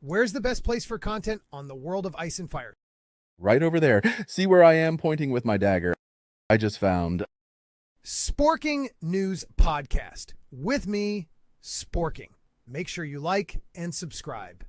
Where's the best place for content on the world of Ice and Fire? Right over there. See where I am pointing with my dagger? I just found Sporking News Podcast. With me, Sporking. Make sure you like and subscribe.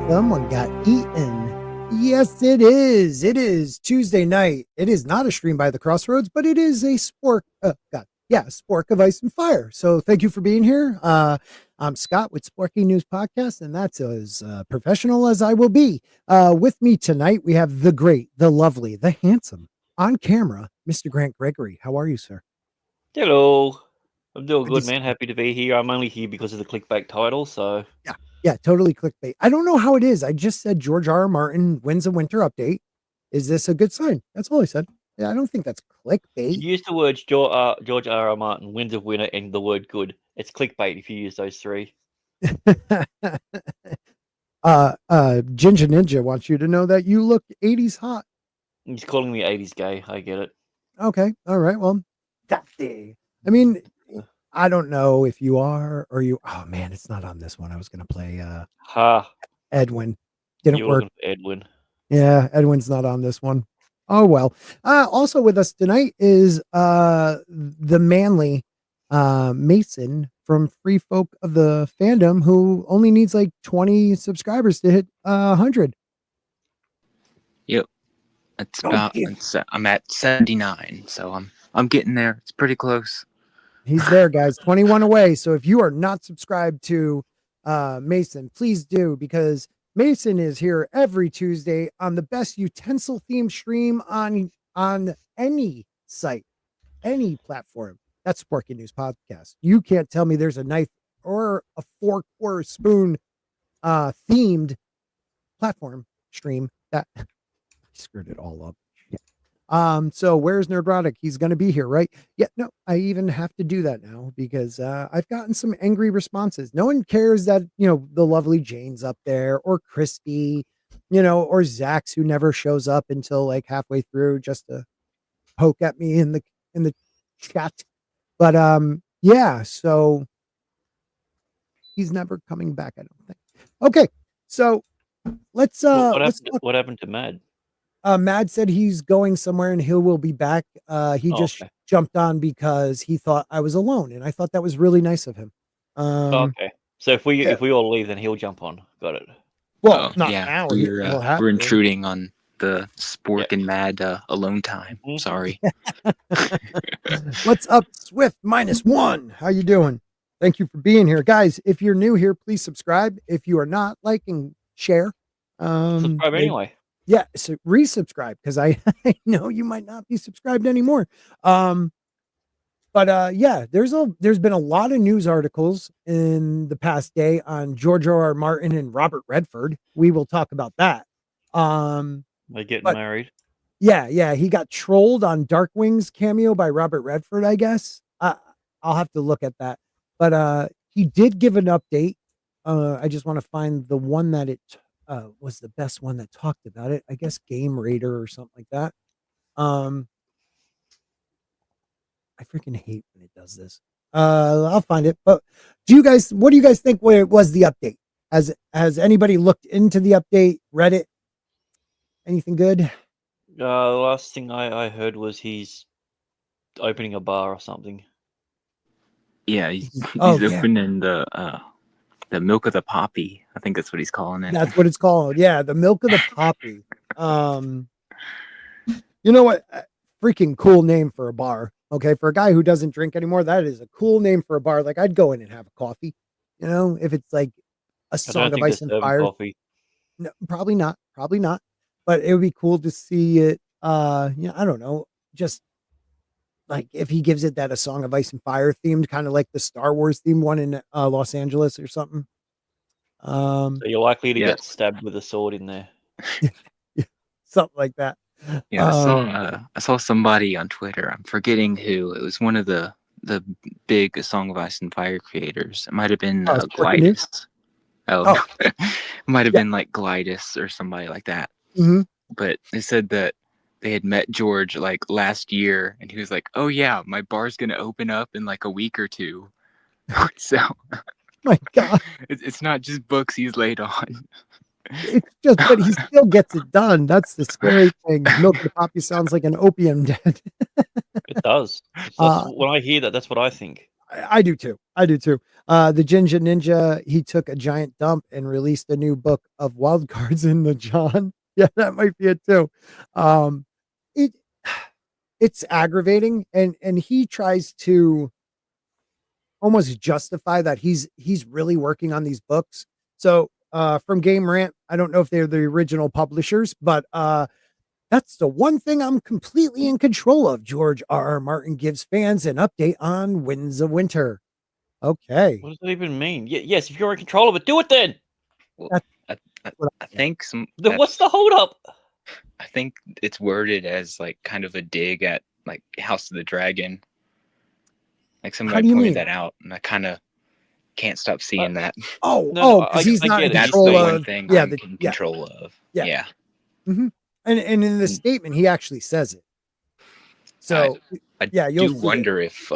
Someone got eaten. Yes, it is. It is Tuesday night. It is not a stream by the crossroads, but it is a spork. Spork of Ice and Fire. So thank you for being here. I'm Scott with Sporking News Podcast, and that's as professional as I will be. With me tonight, we have the great, the lovely, the handsome, on camera, Mr. Grant Gregory. How are you, sir? Hello. I'm doing I good, just- man. Happy to be here. I'm only here because of the clickbait title, so Yeah, totally clickbait. I don't know how it is. I just said George R.R. Martin wins a winter update. Is this a good sign? That's all I said. Yeah, I don't think that's clickbait. use the words George R. R. Martin, wins a winner, and the word good. It's clickbait if you use those three. Ginger Ninja wants you to know that you look 80s hot. He's calling me 80s gay. I get it. Okay. All right. Well, that's it. I mean, I don't know if you are or you. Oh man, it's not on this one. I was going to play Ha. Edwin. Didn't You're work. looking for Edwin. Yeah, Edwin's not on this one. Oh well. Also with us tonight is the manly Mason from Free Folk of the Fandom, who only needs like 20 subscribers to hit 100. Yep, that's Oh, about. yeah. I'm at 79, so I'm getting there. It's pretty close. He's there, guys. 21 away. So if you are not subscribed to Mason, please do, because Mason is here every Tuesday on the best utensil themed stream on any site, any platform. That's Sporky News Podcast. You can't tell me there's a knife or a fork or a spoon themed platform stream that I screwed it all up. So where's Nerdrotic? He's going to be here, right? Yeah, no, I even have to do that now because I've gotten some angry responses. No one cares that, the lovely Jane's up there, or Christy, or Zax, who never shows up until like halfway through just to poke at me in the chat. But yeah, so he's never coming back, I don't think. Okay, so let's What happened to Mad? Mad said he's going somewhere and he will be back. He just okay. jumped on because he thought I was alone, and I thought that was really nice of him. Okay. So if we yeah. if we all leave, then he'll jump on. Got it. Well, Oh, not yeah, now. we're intruding on the Spork and Mad alone time. Mhm. Sorry. What's up, Swift -1? How you doing? Thank you for being here, guys. If you're new here, please subscribe. If you are not, like and share. Subscribe anyway. Yeah, so resubscribe because I know you might not be subscribed anymore. But yeah, there's been a lot of news articles in the past day on George R.R. Martin and Robert Redford. We will talk about that. They're getting married. Yeah, he got trolled on Darkwing's cameo by Robert Redford, I guess. I'll have to look at that. But he did give an update. I just want to find the one that it was the best one that talked about it. I guess Game Raider or something like that. I freaking hate when it does this. I'll find it. But what do you guys think was the update? Has anybody looked into the update, read it? Anything good? The last thing I heard was he's opening a bar or something. Yeah, he's Oh, yeah. opening the milk of the poppy. I think that's what he's calling it. That's what it's called. Yeah, the milk of the poppy. You know what? Freaking cool name for a bar. Okay, for a guy who doesn't drink anymore, that is a cool name for a bar. Like I'd go in and have a coffee. You know, if it's like a I Song don't of think they're Ice and serving Fire. coffee. No, probably not. Probably not. But it would be cool to see it. I don't know. Just like if he gives it that a Song of Ice and Fire themed, kind of like the Star Wars themed one in Los Angeles or something. So you're likely to Yeah. get stabbed with a sword in there. Something like that. Yeah, I saw somebody on Twitter. I'm forgetting who. It was one of the big Song of Ice and Fire creators. It might have been Spork News? Glidus. Oh, Oh. no. It might have Yeah. been like Glidus or somebody like that. Mm-hmm. But they said that they had met George like last year, and he was like, "Oh yeah, my bar's gonna open up in like a week or two." So My God. it's not just books he's laid on. It's just, but he still gets it done. That's the scary thing. Milk of the Poppy sounds like an opium den. It does. When I hear that, that's what I think. I do too. I do too. The Ginger Ninja, he took a giant dump and released a new book of wild cards in the John. Yeah, that might be it too. It's aggravating, and he tries to almost justify that he's really working on these books. So from Game Rant, I don't know if they're the original publishers, but that's the one thing I'm completely in control of. George R.R. Martin gives fans an update on Winds of Winter. Okay. What does that even mean? Yes, if you're in control of it, do it then. Well, That's I think Then what's the holdup? I think it's worded as like kind of a dig at like House of the Dragon. Like somebody do you pointed mean? that out, and I kind of can't stop seeing that. Oh, No, because I he's not get in it. That's control the of. one thing Yeah, I'm in control of. Yeah. Yeah. Mm-hmm. And in the statement, he actually says it. So I you'll do see wonder if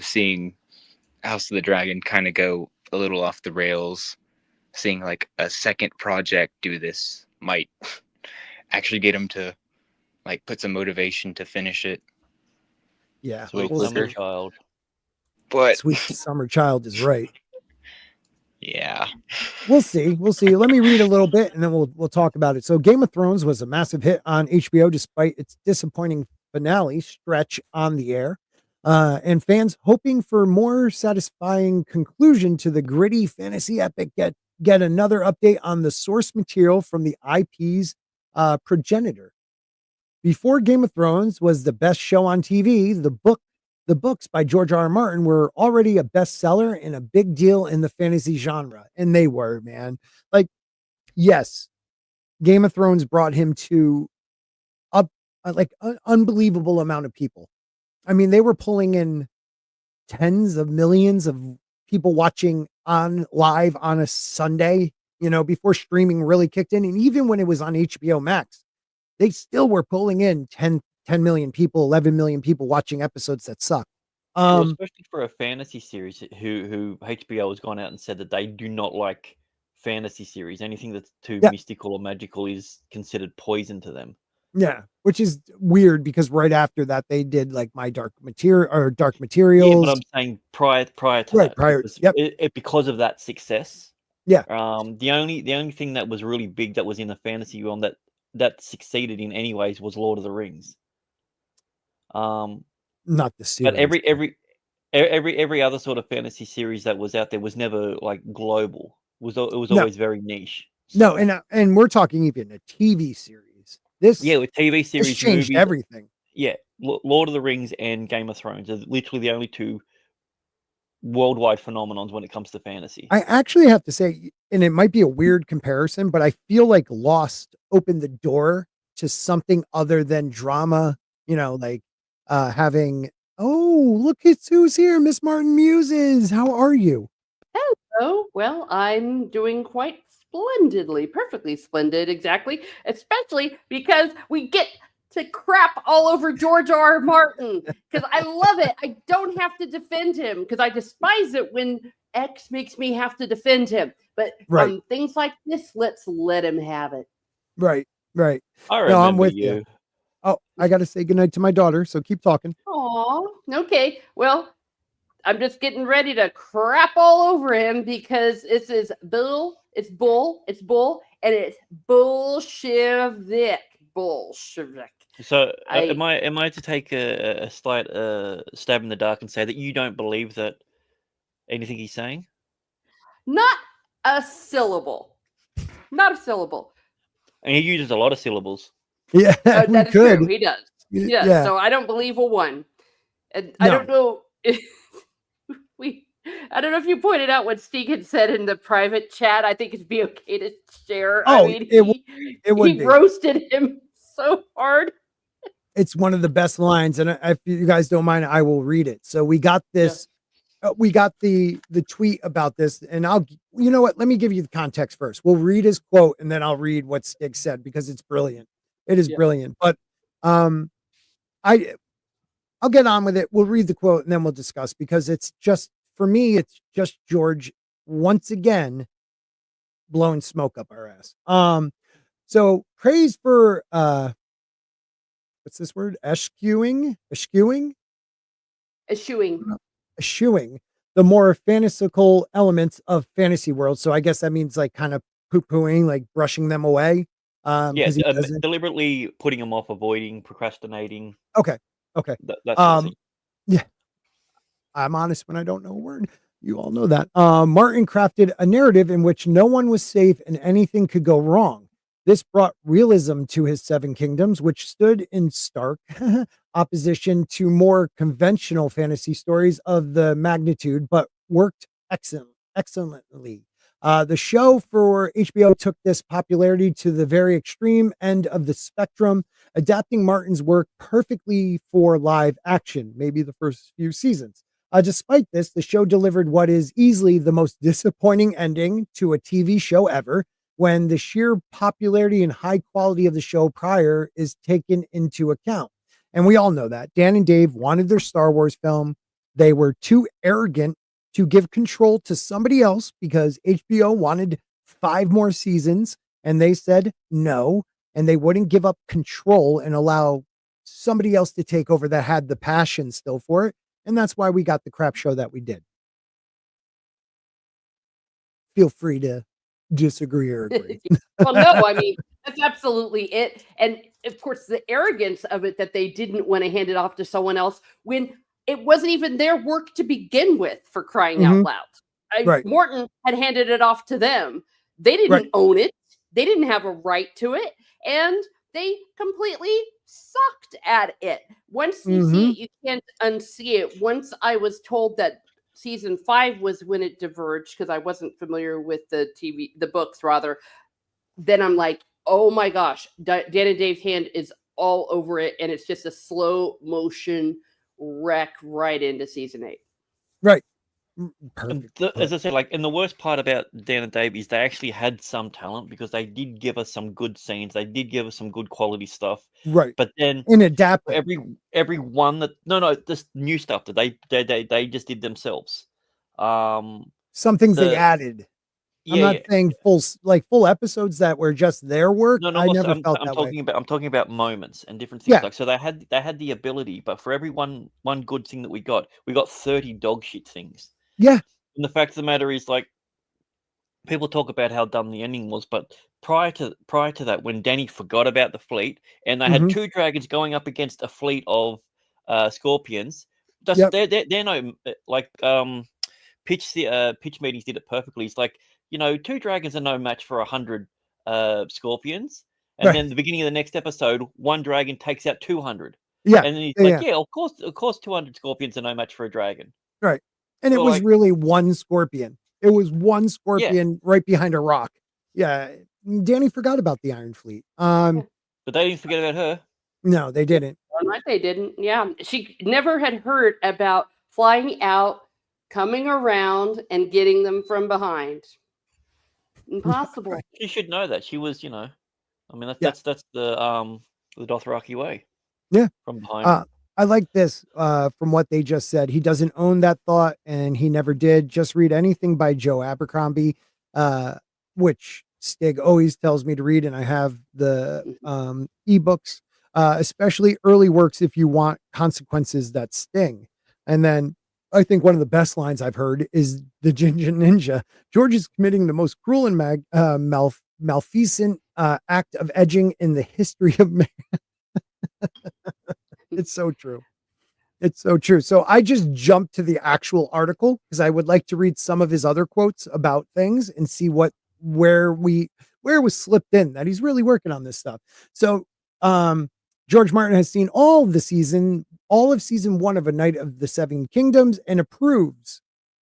seeing House of the Dragon kind of go a little off the rails, seeing like a second project do this might actually get him to like put some motivation to finish it. Yeah, Sweet we'll summer see. child. But Sweet summer child is right. yeah, We'll see. We'll see. Let me read a little bit and then we'll talk about it. So Game of Thrones was a massive hit on HBO despite its disappointing finale stretch on the air. And fans hoping for more satisfying conclusion to the gritty fantasy epic get another update on the source material from the IP's progenitor. Before Game of Thrones was the best show on TV, the books by George R.R. Martin were already a bestseller and a big deal in the fantasy genre. And they were, man. Like, yes, Game of Thrones brought him to an unbelievable amount of people. I mean, they were pulling in tens of millions of people watching on live on a Sunday, before streaming really kicked in. And even when it was on HBO Max, they still were pulling in 10 million people, 11 million people watching episodes that suck. Well, especially for a fantasy series, who HBO has gone out and said that they do not like fantasy series. Anything that's too mystical or magical is considered poison to them. Yeah, which is weird because right after that they did like Dark Materials. Yeah, but I'm saying prior to that, because of that success. Yeah. The only thing that was really big that was in the fantasy realm that succeeded in any ways was Lord of the Rings. Not the series. But every other sort of fantasy series that was out there was never like global. It was always very niche. So. No, and we're talking even a TV series. With TV series, this changed movies, everything. Yeah, Lord of the Rings and Game of Thrones are literally the only two worldwide phenomenons when it comes to fantasy. I actually have to say, and it might be a weird comparison, but I feel like Lost opened the door to something other than drama. Having, look at who's here, Miss Martin Muses. How are you? Hello. Well, I'm doing quite splendidly, perfectly splendid, exactly. Especially because we get to crap all over George R.R. Martin because I love it. I don't have to defend him because I despise it when X makes me have to defend him. But things like this, let's let him have it. Right. Right. I No, I'm remember with you. you. Oh, I got to say goodnight to my daughter. So keep talking. Aw, okay. Well, I'm just getting ready to crap all over him because this is bull, it's bull, and it's Bolshevik. Bolshevik. So I am I to take a slight stab in the dark and say that you don't believe that anything he's saying? not a syllable. Not a syllable. And he uses a lot of syllables. Yeah, we That is could. true. He does. He does. Yeah. So I don't believe a one. And I don't know if I don't know if you pointed out what Steve had said in the private chat. I think it'd be okay to share. I Oh, mean, it would he be. roasted him so hard. It's one of the best lines, and if you guys don't mind, I will read it. So we got this. We got the tweet about this, and you know what? Let me give you the context first. We'll read his quote, and then I'll read what Stig said because it's brilliant. It is brilliant. But I'll get on with it. We'll read the quote and then we'll discuss because it's just for me. It's just George once again blowing smoke up our ass. So praise for what's this word? Eschewing the more fanciful elements of fantasy world. So I guess that means like kind of poo-pooing, like brushing them away. Deliberately putting them off, avoiding, procrastinating. Okay. That's the thing. Yeah. I'm honest when I don't know a word. You all know that. Martin crafted a narrative in which no one was safe and anything could go wrong. This brought realism to his Seven Kingdoms, which stood in stark opposition to more conventional fantasy stories of the magnitude, but worked excellently. The show for HBO took this popularity to the very extreme end of the spectrum, adapting Martin's work perfectly for live action, maybe the first few seasons. Despite this, the show delivered what is easily the most disappointing ending to a TV show ever, when the sheer popularity and high quality of the show prior is taken into account. And we all know that. Dan and Dave wanted their Star Wars film. They were too arrogant to give control to somebody else because HBO wanted 5 more seasons and they said no, and they wouldn't give up control and allow somebody else to take over that had the passion still for it. And that's why we got the crap show that we did. Feel free to disagree or agree. Well, no, I mean, that's absolutely it. And of course, the arrogance of it that they didn't want to hand it off to someone else when it wasn't even their work to begin with, for crying out loud. Morton had handed it off to them. They didn't own it. They didn't have a right to it. And they completely sucked at it. Once you see it, you can't unsee it. Once I was told that season 5 was when it diverged, because I wasn't familiar with the books rather, then I'm like, oh my gosh, Dan and Dave's hand is all over it, and it's just a slow motion wreck right into season 8. Right. Perfect. As I said, like, and the worst part about Dan and Dave is they actually had some talent because they did give us some good scenes. They did give us some good quality stuff. Right. But then in adapt every one that this new stuff that they just did themselves. Some things they added. I'm not saying full episodes that were just their work. No, I never felt I'm that talking way. I'm talking about moments and different things. Like, so they had the ability, but for every one good thing that we got 30 dog shit things. Yeah. And the fact of the matter is, like, people talk about how dumb the ending was, but prior to that, when Danny forgot about the fleet and they had 2 dragons going up against a fleet of scorpions, they're no like pitch meetings did it perfectly. It's like, 2 dragons are no match for 100 scorpions, and then the beginning of the next episode, 1 dragon takes out 200. Yeah, and then he's like, of course, 200 scorpions are no match for a dragon. Right. And it was really 1 scorpion. It was 1 scorpion right behind a rock. Yeah. Danny forgot about the Iron Fleet. But they didn't forget about her. No, they didn't. They didn't. Yeah. She never had heard about flying out, coming around, and getting them from behind. Impossible. Right. She should know that. She was, I mean, that's the Dothraki way. Yeah. From behind. I like this from what they just said. He doesn't own that thought, and he never did. Just read anything by Joe Abercrombie, which Stig always tells me to read, and I have the ebooks, especially early works if you want consequences that sting. And then I think one of the best lines I've heard is the Ginger Ninja. George is committing the most cruel and malfeasant act of edging in the history of man. It's so true. It's so true. So I just jumped to the actual article because I would like to read some of his other quotes about things and see where it was slipped in that he's really working on this stuff. So George Martin has seen all of season 1 of A Night of the Seven Kingdoms and approves,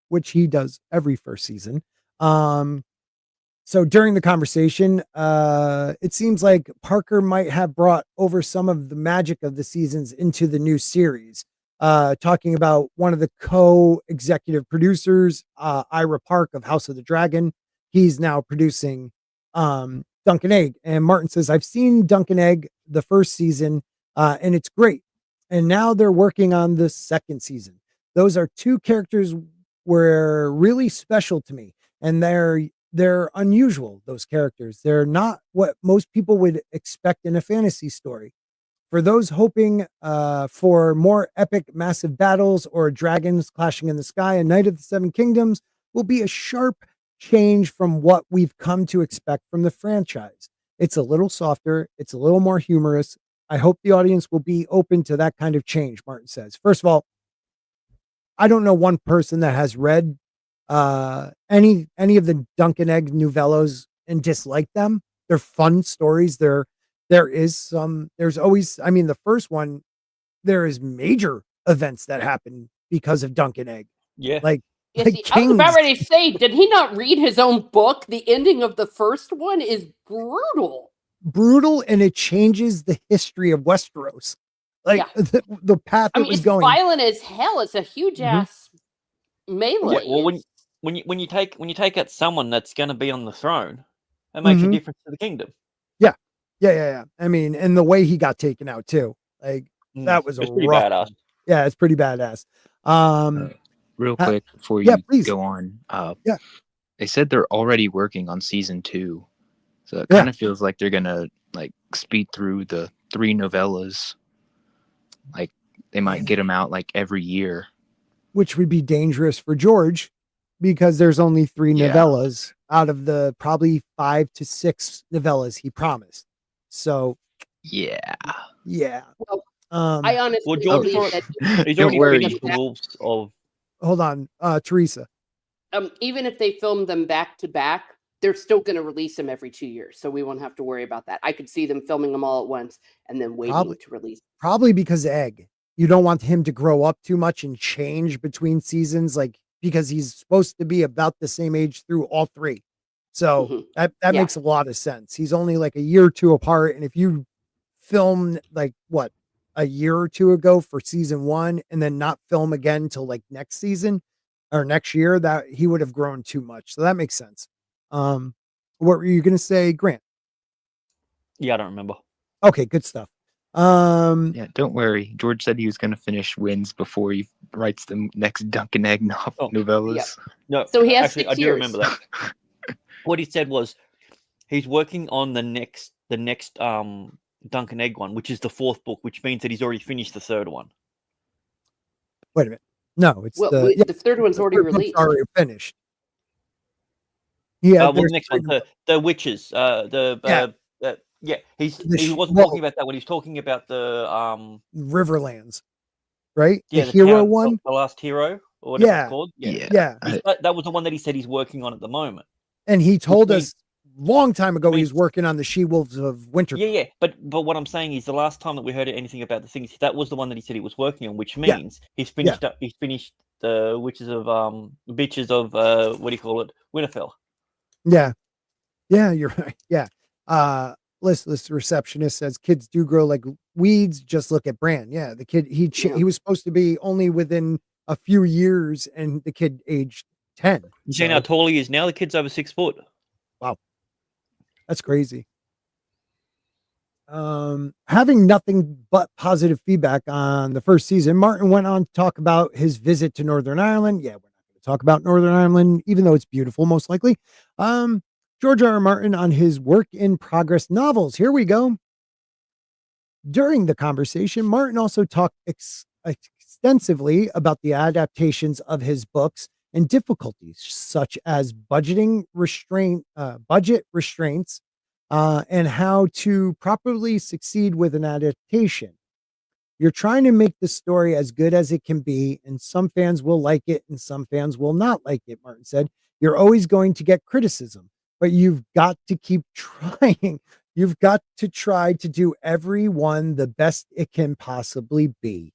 which he does every first season. So during the conversation, it seems like Parker might have brought over some of the magic of the seasons into the new series. Talking about one of the co-executive producers, Ira Park of House of the Dragon. He's now producing Dunk and Egg. And Martin says, I've seen Dunk and Egg the first season, and it's great. And now they're working on the second season. Those are two characters were really special to me. And they're unusual, those characters. They're not what most people would expect in a fantasy story. For those hoping for more epic, massive battles or dragons clashing in the sky, A Night of the Seven Kingdoms will be a sharp change from what we've come to expect from the franchise. It's a little softer. It's a little more humorous. I hope the audience will be open to that kind of change, Martin says. First of all, I don't know one person that has read any of the Dunk and Egg novellas and disliked them. They're fun stories. There's always, I mean, the first one, there is major events that happen because of Dunk and Egg. Yeah. Like I was about ready to say, did he not read his own book? The ending of the first one is brutal. And it changes the history of Westeros. Like the path it was going. It's violent as hell. It's a huge ass melee. Yeah, well, when you take out someone that's going to be on the throne, that makes a difference to the kingdom. Yeah. I mean, and the way he got taken out too, like that was pretty badass. Yeah, it's pretty badass. Real quick before you please go on, they said they're already working on season 2, so it kind of feels like they're gonna like speed through the 3 novellas. Like they might get them out like every year, which would be dangerous for George because there's only 3 novellas out of the probably 5 to 6 novellas he promised. So yeah. Well, I honestly believe that he's already finished the Wolves of. Hold on, Teresa. Even if they film them back to back, they're still going to release them every 2 years, so we won't have to worry about that. I could see them filming them all at once and then waiting to release. Probably because Egg. You don't want him to grow up too much and change between seasons, like because he's supposed to be about the same age through all 3. So that makes a lot of sense. He's only like a year or 2 apart. And if you film like a year or 2 ago for season 1 and then not film again till like next season or next year, that he would have grown too much. So that makes sense. What were you going to say, Grant? Yeah, I don't remember. Okay, good stuff. Yeah, don't worry. George said he was going to finish Wins before he writes the next Dunk and Egg novellas. Yeah. No, so he has actually, 6 I do years. remember that. What he said was he's working on the next Dunk and Egg one, which is the 4th book, which means that he's already finished the 3rd one. Wait a minute. No, it's the 3rd one's already released. Already finished. Yeah, the next one, the witches. He wasn't talking about that when he was talking about the Riverlands, right? Yeah, the hero one, the last hero, or whatever it's called. Yeah. That was the one that he said he's working on at the moment. And he told us long time ago he was working on the She-Wolves of Winter. Yeah. But what I'm saying is the last time that we heard anything about the things, that was the one that he said he was working on, which means he's finished up. He's finished the Bitches of what do you call it? Winterfell. Yeah, you're right. Yeah. Listless receptionist says kids do grow like weeds. Just look at Bran. Yeah, the kid he was supposed to be only within a few years, and the kid aged 10. You see how tall he is now? The kid's over 6 foot. Wow, that's crazy. Having nothing but positive feedback on the first season, Martin went on to talk about his visit to Northern Ireland. Yeah, we're not going to talk about Northern Ireland, even though it's beautiful, most likely. George R. R. Martin on his work in progress novels. Here we go. During the conversation, Martin also talked extensively about the adaptations of his books and difficulties such as budget restraints, and how to properly succeed with an adaptation. You're trying to make the story as good as it can be, and some fans will like it and some fans will not like it, Martin said. You're always going to get criticism, but you've got to keep trying. You've got to try to do every one the best it can possibly be.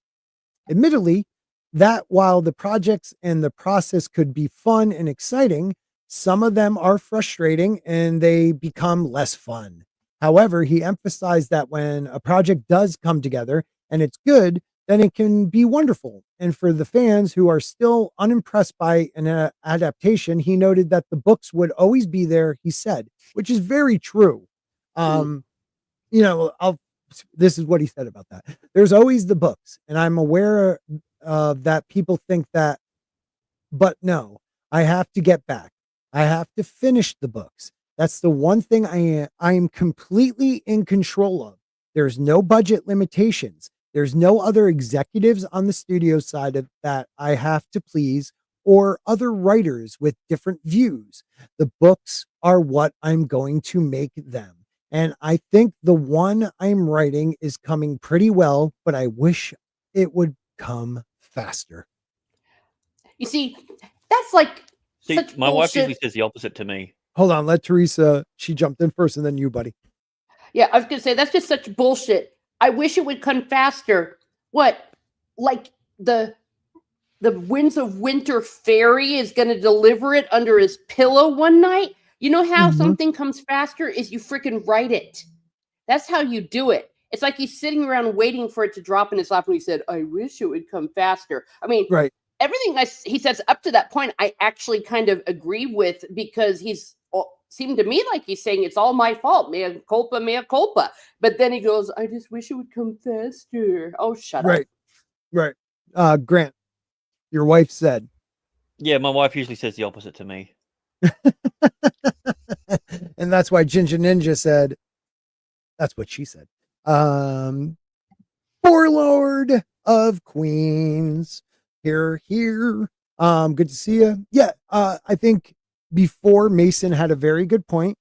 Admittedly, that while the projects and the process could be fun and exciting, some of them are frustrating and they become less fun. However, he emphasized that when a project does come together and it's good, then it can be wonderful. And for the fans who are still unimpressed by an adaptation, he noted that the books would always be there, he said, which is very true. You know, this is what he said about that. There's always the books, and I'm aware that people think that, but no, I have to get back. I have to finish the books. That's the one thing I am completely in control of. There's no budget limitations. There's no other executives on the studio side of that I have to please, or other writers with different views. The books are what I'm going to make them. And I think the one I'm writing is coming pretty well, but I wish it would come faster. You see, that's like such my wife bullshit. usually says the opposite to me. Hold on, let Teresa, she jumped in first and then you, buddy. Yeah, I was going to say, that's just such bullshit. I wish it would come faster. What? Like the Winds of Winter fairy is going to deliver it under his pillow one night? You know how something comes faster is you freaking write it. That's how you do it. It's like he's sitting around waiting for it to drop in his lap when he said, I wish it would come faster. I mean, right. Everything he says up to that point, I actually kind of agree with, because he's seemed to me like he's saying it's all my fault. Mea culpa, mea culpa. But then he goes, I just wish it would come faster. Oh, shut up. Right. Grant, your wife said. Yeah, my wife usually says the opposite to me. And that's why Ginger Ninja said, that's what she said. Warlord of Queens. Here. Good to see you. Yeah, I think before Mason had a very good point.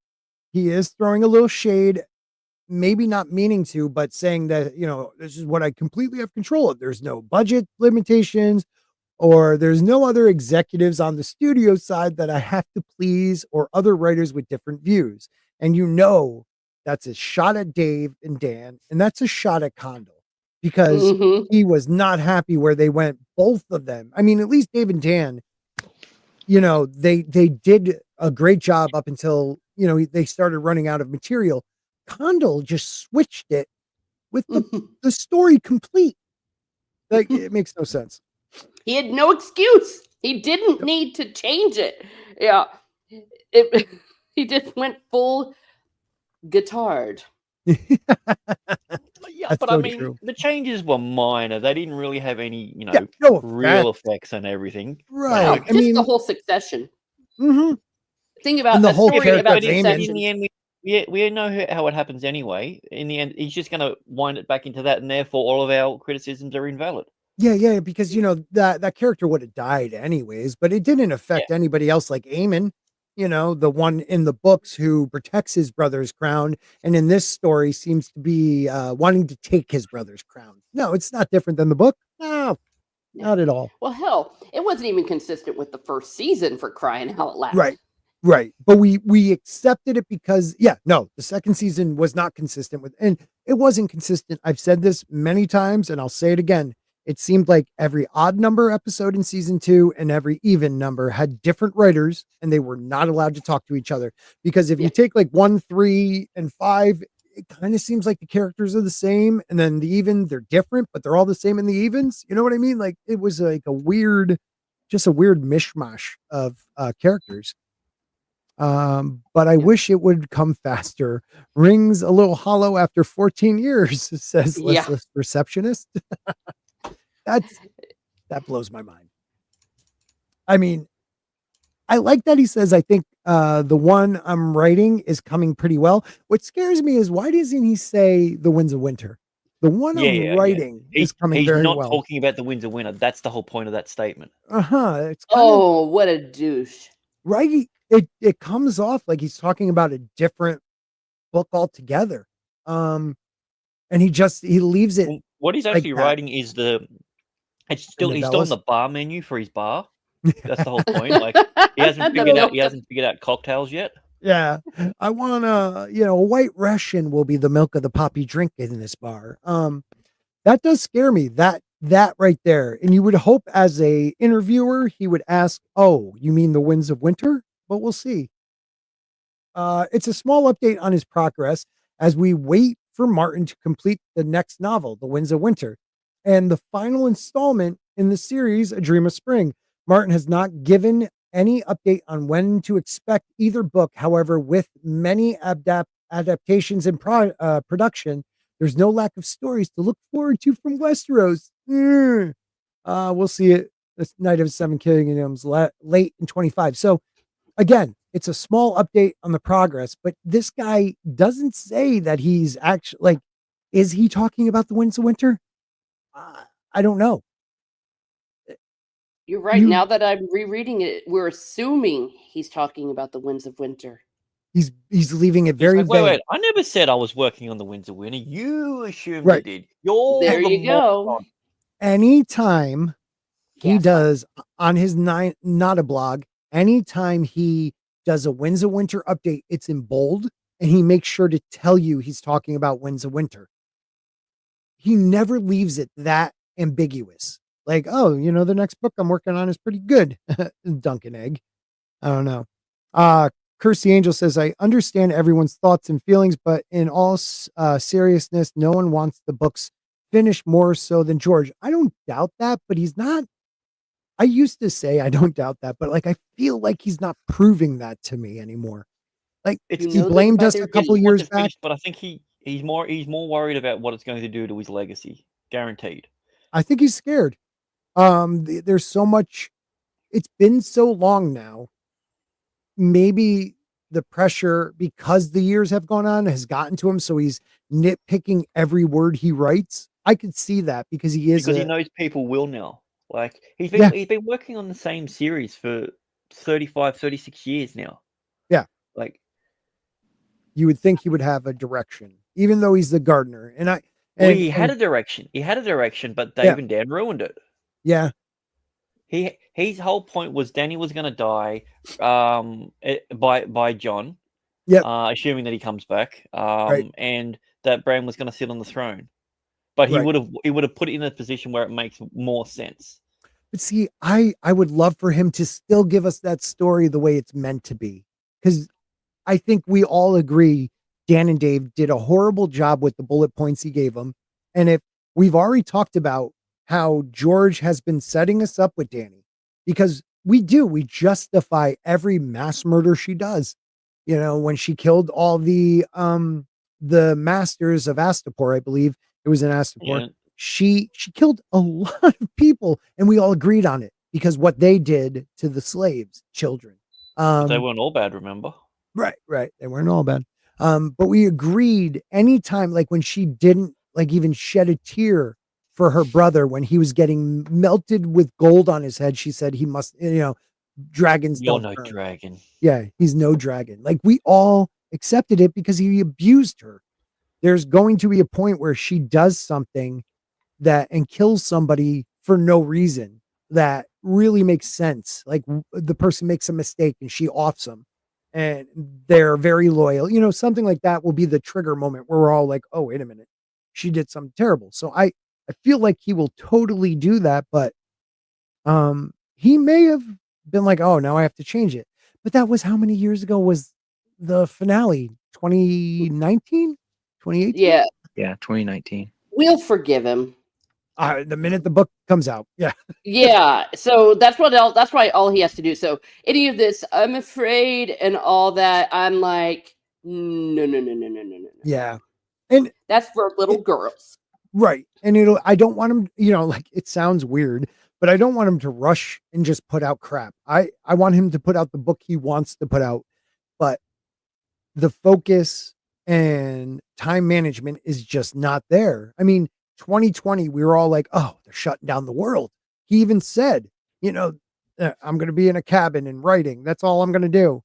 He is throwing a little shade, maybe not meaning to, but saying that, you know, this is what I completely have control of. There's no budget limitations, or there's no other executives on the studio side that I have to please, or other writers with different views. And you know, that's a shot at Dave and Dan, and that's a shot at Condal, because he was not happy where they went, both of them. I mean, at least Dave and Dan, you know, they did a great job up until, you know, they started running out of material. Condal just switched it with the story complete. Like, it makes no sense. He had no excuse. He didn't need to change it. Yeah. He just went full guitared. Yeah, That's but so I mean, true. the changes were minor. They didn't really have any, you know, real effects on everything. Right. No, I just mean, the whole Succession. And Thing about the a whole story character about of Damon. In Succession. the end, we know how it happens anyway. In the end, he's just going to wind it back into that, and therefore all of our criticisms are invalid. Yeah, because, you know, that character would have died anyways, but it didn't affect anybody else, like Aemon, you know, the one in the books who protects his brother's crown, and in this story seems to be wanting to take his brother's crown. No, it's not different than the book. No, not at all. Well, hell, it wasn't even consistent with the first season, for crying out loud. Right. But we accepted it because, the second season was not consistent with, and it wasn't consistent. I've said this many times and I'll say it again. It seemed like every odd number episode in season 2 and every even number had different writers, and they were not allowed to talk to each other. Because if you take like 1, 3, and 5, it kind of seems like the characters are the same, and then the even, they're different, but they're all the same in the evens. You know what I mean? Like, it was like a weird mishmash of characters. But I wish it would come faster. Rings a little hollow after 14 years, says Listless Receptionist. That blows my mind. I mean, I like that he says, I think the one I'm writing is coming pretty well. What scares me is why doesn't he say the Winds of Winter? The one I'm Yeah. writing is coming He's very not well. talking about the Winds of Winter. That's the whole point of that statement. It's kind of Oh, what a douche. right. It comes off like he's talking about a different book altogether. And he leaves it Well, what he's like actually that. writing is he's still on novellas. the bar menu for his bar. That's the whole point. Like he hasn't figured out cocktails yet. Yeah. I want a white Russian will be the milk of the poppy drink in this bar. That does scare me. That right there. And you would hope as a interviewer, he would ask, "Oh, you mean the Winds of Winter?" But we'll see. It's a small update on his progress as we wait for Martin to complete the next novel, The Winds of Winter, and the final installment in the series, A Dream of Spring. Martin has not given any update on when to expect either book. However, with many adaptations in production, there's no lack of stories to look forward to from Westeros. We'll see it this Night of Seven Kingdoms late in 25. So again, it's a small update on the progress, but this guy doesn't say that he's actually like, is he talking about the Winds of Winter? I don't know. You're right. Now that I'm rereading it, we're assuming he's talking about the Winds of Winter. He's leaving it very vague. Wait, I never said I was working on the Winds of Winter. You assumed you did. There you go. Anytime he does on his not a blog, anytime he does a Winds of Winter update, it's in bold, and he makes sure to tell you he's talking about Winds of Winter. He never leaves it that ambiguous. Like, oh, the next book I'm working on is pretty good. Dunkin' egg. I don't know. Kirsty Angel says, I understand everyone's thoughts and feelings, but in all seriousness, no one wants the books finished more so than George. I don't doubt that, but he's not. I used to say I don't doubt that, but like I feel like he's not proving that to me anymore. Like he blamed us a couple years back, finish, but I think he's more worried about what it's going to do to his legacy. Guaranteed. I think he's scared. There's so much. It's been so long now. Maybe the pressure, because the years have gone on, has gotten to him, so he's nitpicking every word he writes. I could see that because he knows people will now. Like he's been working on the same series for 35, 36 years now. Yeah. Like you would think he would have a direction, even though he's the gardener. He had a direction. He had a direction, but Dave and Dan ruined it. Yeah. His whole point was Danny was going to die by John. Yeah. Assuming that he comes back. And that Bran was going to sit on the throne. But he would have put it in a position where it makes more sense. But see, I would love for him to still give us that story the way it's meant to be. Because I think we all agree Dan and Dave did a horrible job with the bullet points he gave them. And if we've already talked about how George has been setting us up with Dany, because we justify every mass murder she does. When she killed all the masters of Astapor, I believe it was in Astapor. Yeah. She killed a lot of people, and we all agreed on it because what they did to the slaves, children. But they weren't all bad, remember? Right. They weren't all bad. But we agreed anytime, like when she didn't like even shed a tear for her brother when he was getting melted with gold on his head, she said he must, dragons You're don't no burn. dragon. Yeah, he's no dragon. Like we all accepted it because he abused her. There's going to be a point where she does something and kills somebody for no reason that really makes sense. Like the person makes a mistake and she offs them and they're very loyal. Something like that will be the trigger moment where we're all like, oh, wait a minute. She did something terrible. So I feel like he will totally do that, but he may have been like, oh, now I have to change it. But that was how many years ago was the finale? 2019? 2018? Yeah, 2019. We'll forgive him. The minute the book comes out. Yeah. Yeah. So that's why all he has to do. So any of this, I'm afraid, and all that, I'm like, no. Yeah. And that's for little girls. Right. And I don't want him, like it sounds weird, but I don't want him to rush and just put out crap. I want him to put out the book he wants to put out, but the focus and time management is just not there. I mean, 2020, we were all like, oh, they're shutting down the world. He even said, I'm going to be in a cabin and writing. That's all I'm going to do.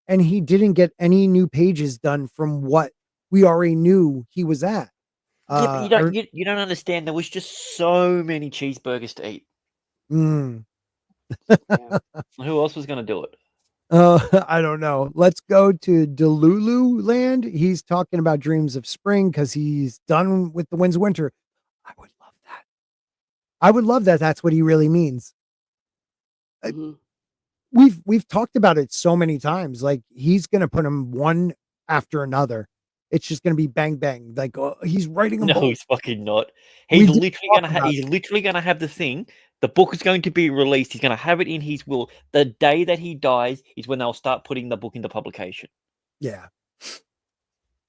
And he didn't get any new pages done from what we already knew he was at. Yeah, but you don't understand. There was just so many cheeseburgers to eat. Yeah. Who else was going to do it? I don't know. Let's go to Delulu land. He's talking about dreams of spring because he's done with the winds of winter. I would love that. I would love that. That's what he really means. Mhm. We've talked about it so many times. Like he's gonna put them one after another. It's just gonna be bang bang. Like he's writing them. No, both. he's fucking not. We He's did literally talk gonna about he's literally gonna have the thing. The book is going to be released. He's gonna have it in his will. The day that he dies is when they'll start putting the book into publication. Yeah,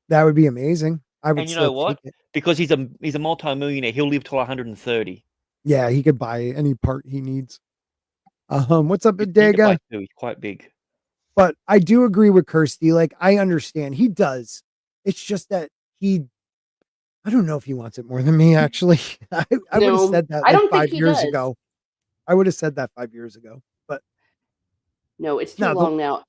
that would be amazing. I would. And you know still what? take it. Because he's a multi-millionaire, he'll live till 130. Yeah, he could buy any part he needs. What's up, He can buy Bodega? two. He's quite big. But I do agree with Kirsty. Like, I understand he does. It's just that I don't know if he wants it more than me, actually. I would have No, said that I like don't think 5 he years does. ago. I would have said that 5 years ago. But No, it's too No, long now.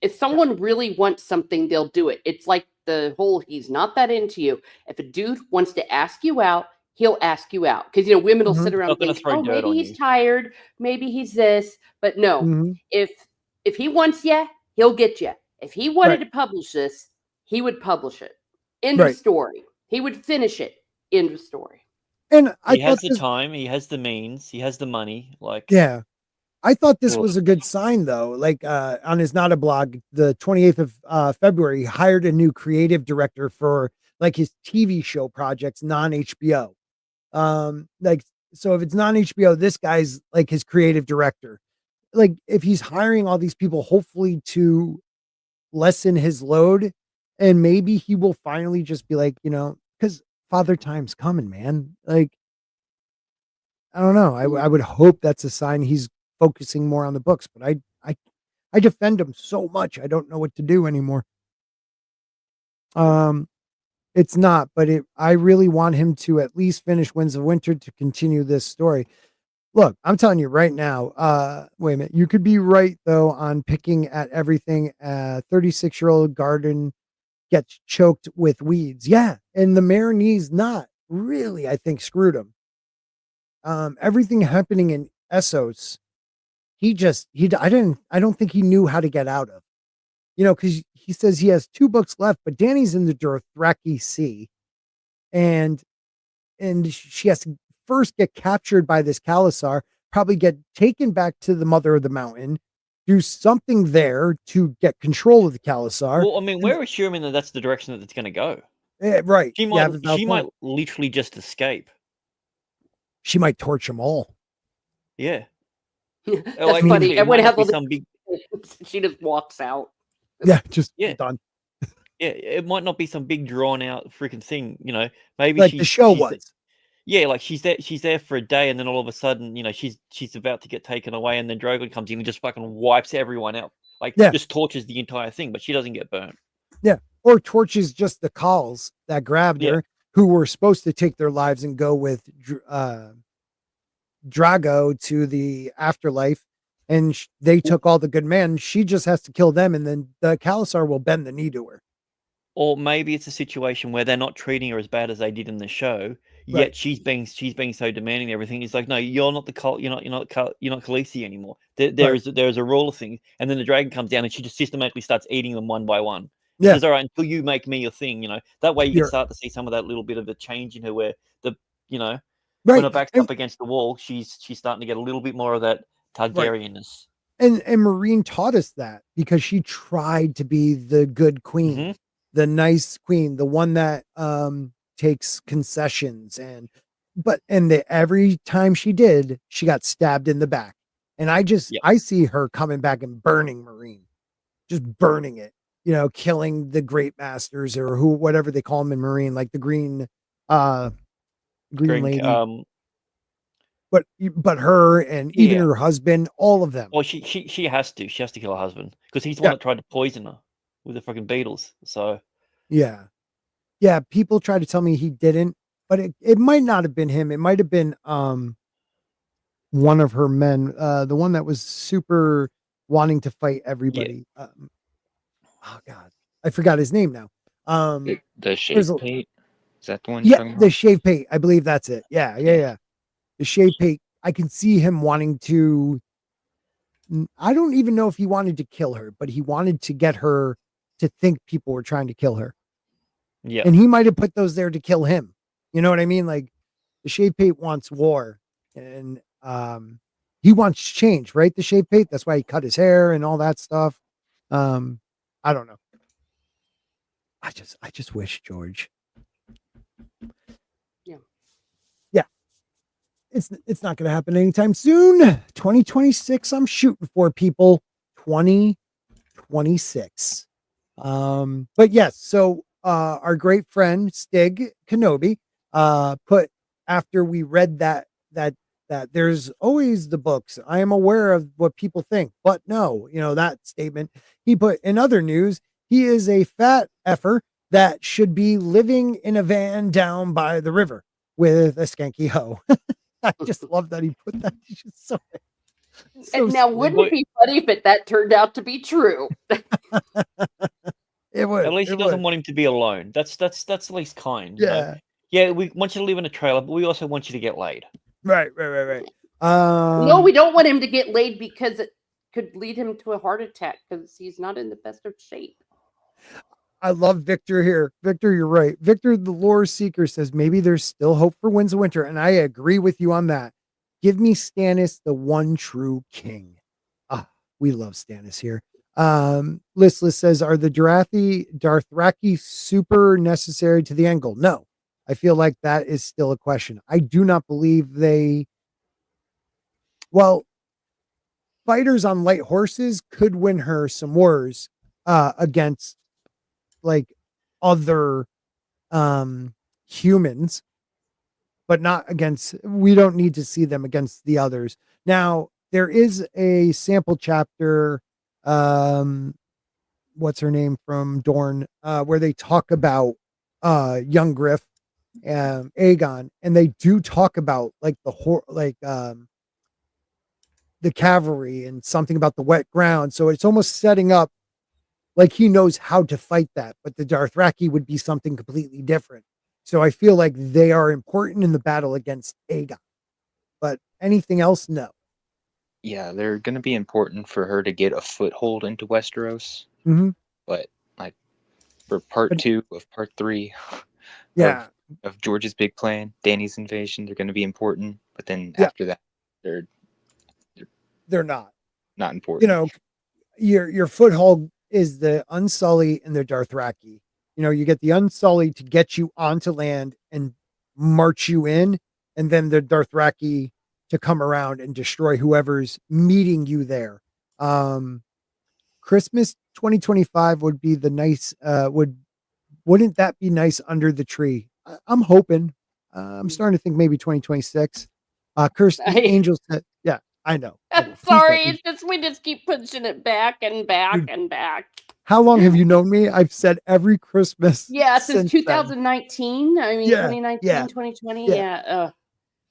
If someone really wants something, they'll do it. It's like the whole he's not that into you. If a dude wants to ask you out, he'll ask you out. Because women will sit around Not and gonna think, throw oh, dirt maybe on he's you. tired, maybe he's this. But no, Mhm. if he wants you, he'll get you. If he wanted Right. to publish this, he would publish it. End Right. of story. He would finish it. End of story. And I He has thought the this, time, he has the means, he has the money. Like, yeah, I thought this Ugh. was a good sign though. Like on his Nada blog, the 28th of February, he hired a new creative director for like his TV show projects, non-HBO. Like so if it's non-HBO, this guy's like his creative director. Like if he's hiring all these people, hopefully to lessen his load, and maybe he will finally just be like, because father time's coming, man. Like, I don't know. I would hope that's a sign he's focusing more on the books, but I defend him so much. I don't know what to do anymore. It's not, but I really want him to at least finish Winds of Winter to continue this story. Look, I'm telling you right now, wait a minute. You could be right though on picking at everything. 36-year-old garden gets choked with weeds. Yeah. And the Marinese not really, I think, screwed him. Everything happening in Essos, I don't think he knew how to get out of, because he says he has 2 books left, but Danny's in the Dothraki Sea and she has to first get captured by this Khalasar, probably get taken back to the Mother of the Mountain, do something there to get control of the Khalasar. well, I mean, we're assuming that that's the direction that it's going to go. Right. She might literally just escape. She might torch them all. Yeah. That's Like, funny. it And what might not be happened? some big. She just walks out. Yeah, just Yeah. done. Yeah, it might not be some big drawn out freaking thing. Maybe Like the show she's was. Yeah, like she's there for a day, and then all of a sudden, she's about to get taken away, and then Drogon comes in and just fucking wipes everyone out. Like, just torches the entire thing, but she doesn't get burnt. Yeah, or torches just the Khals that grabbed her, who were supposed to take their lives and go with Drago to the afterlife, and they took all the good men. She just has to kill them, and then the Khalasar will bend the knee to her. Or maybe it's a situation where they're not treating her as bad as they did in the show. Yet she's being so demanding. Everything is like, no, you're not the cult. You're not Khaleesi anymore. There's a rule of things, and then the dragon comes down and she just systematically starts eating them one by one. She says, all right, until you make me your thing. That way you can start to see some of that little bit of a change in her, where when her back's up against the wall, she's starting to get a little bit more of that Targaryenness. And Marine taught us that because she tried to be the good queen, the nice queen, the one that takes concessions every time she did, she got stabbed in the back. And I see her coming back and burning Marine, just burning it, killing the great masters or whatever they call them in Marine, like the green lady. but her and even Yeah. her husband, all of them. Well, she has to. She has to kill her husband because he's the Yeah. one that tried to poison her with the fucking beetles. So Yeah. Yeah. People try to tell me he didn't, but it might not have been him. It might have been one of her men, the one that was super wanting to fight everybody. Oh God, I forgot his name now. The shave there's a- pate. Is that the one you're Yeah, talking the about? shave pate. I believe that's it. Yeah. Yeah. The shave pate. I can see him wanting to. I don't even know if he wanted to kill her, but he wanted to get her to think people were trying to kill her. yeah, And he might have put those there to kill him. You know what I mean? Like the shave pate wants war, and he wants change, right? The shave pate. That's why he cut his hair and all that stuff. I don't know. I just wish George. Yeah. Yeah. It's not going to happen anytime soon. 2026. I'm shooting for people. 2026. But yes, so our great friend Stig Kenobi put, after we read that there's always the books. I am aware of what people think, but no, that statement. He put, in other news, he is a fat effer that should be living in a van down by the river with a skanky hoe. I just love that he put that. He's just so And now, sweet. wouldn't it be funny if that turned out to be true? It would. at least he it doesn't would. want him to be alone. That's at least kind. Yeah. Yeah, we want you to live in a trailer, but we also want you to get laid. Right. No, we don't want him to get laid because it could lead him to a heart attack because he's not in the best of shape. I love Victor here. Victor, you're right. Victor, the lore seeker, says maybe there's still hope for Winds of Winter, and I agree with you on that. Give me Stannis, the one true king. Ah, we love Stannis here. Listless says, are the Dothraki super necessary to the end goal? No, I feel like that is still a question. I do not believe fighters on light horses could win her some wars against like other humans, but not against, we don't need to see them against the others. Now, there is a sample chapter, what's her name from Dorne, where they talk about young Griff and Aegon, and they do talk about like the cavalry and something about the wet ground. So it's almost setting up like he knows how to fight that, but the Dothraki would be something completely different. So I feel like they are important in the battle against Aegon, but anything else, no. Yeah, they're going to be important for her to get a foothold into Westeros. Mm-hmm. But like for part 2 of part 3 Yeah, of George's big plan, Dany's invasion, they're going to be important. But then after that, they're not. not important. Your foothold is the Unsullied and the Dothraki. You get the Unsullied to get you onto land and march you in, and then the Dothraki to come around and destroy whoever's meeting you there. Christmas 2025 would be the nice, wouldn't that be nice under the tree? I'm hoping. I'm starting to think maybe 2026. Kirsty Angel said, yeah, I know. Sorry, it's just we just keep pushing it back and back and back. How long have you known me? I've said every Christmas. Yeah, since then. 2019. I mean, Yeah, 2019, yeah, 2020. yeah. Yeah.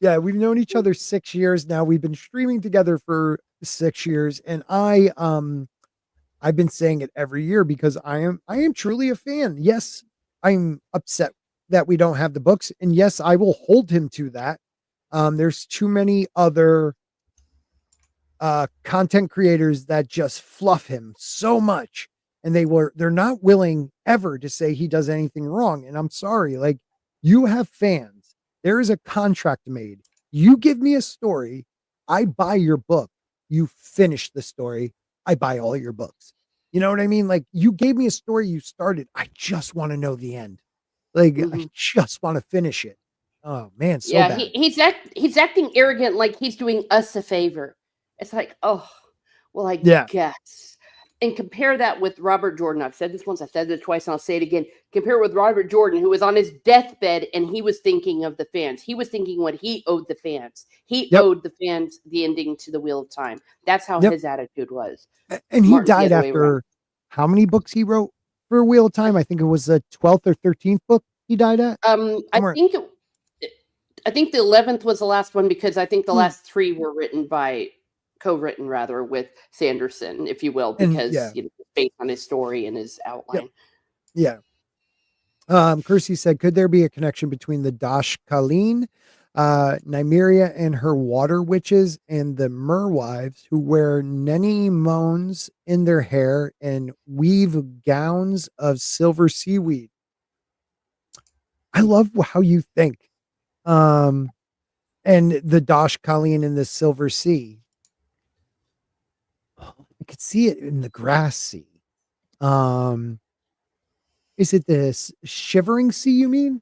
Yeah, we've known each other 6 years now. We've been streaming together for 6 years, and I've been saying it every year because I am truly a fan. Yes, I'm upset that we don't have the books, and yes, I will hold him to that. There's too many other content creators that just fluff him so much, and they're not willing ever to say he does anything wrong. And I'm sorry, like, you have fans. There is a contract made. You give me a story, I buy your book. You finish the story, I buy all your books. You know what I mean? Like, you gave me a story you started. I just want to know the end. Like, I just want to finish it. Oh man, so yeah, bad. he's acting arrogant, like he's doing us a favor. It's like, oh, well, I Yeah. guess. And compare that with Robert Jordan. I've said this once, I said it twice, and I'll say it again. Compare it with Robert Jordan, who was on his deathbed and he was thinking of the fans. He was thinking what he owed the fans. He owed the fans the ending to the Wheel of Time. That's how his attitude was. And he Martin's the died other way around. after how many books he wrote for Wheel of Time? I think it was the 12th or 13th book he died at. I think the 11th was the last one, because I think the last 3 were co-written rather with Sanderson, if you will, because based on his story and his outline. Kersey said, could there be a connection between the Dosh Kalin, Nymeria and her water witches, and the merwives who wear anemones in their hair and weave gowns of silver seaweed? I love how you think. And the Dosh Kalin in the Silver Sea. I could see it in the Grass Sea. Is it the Shivering Sea, you mean?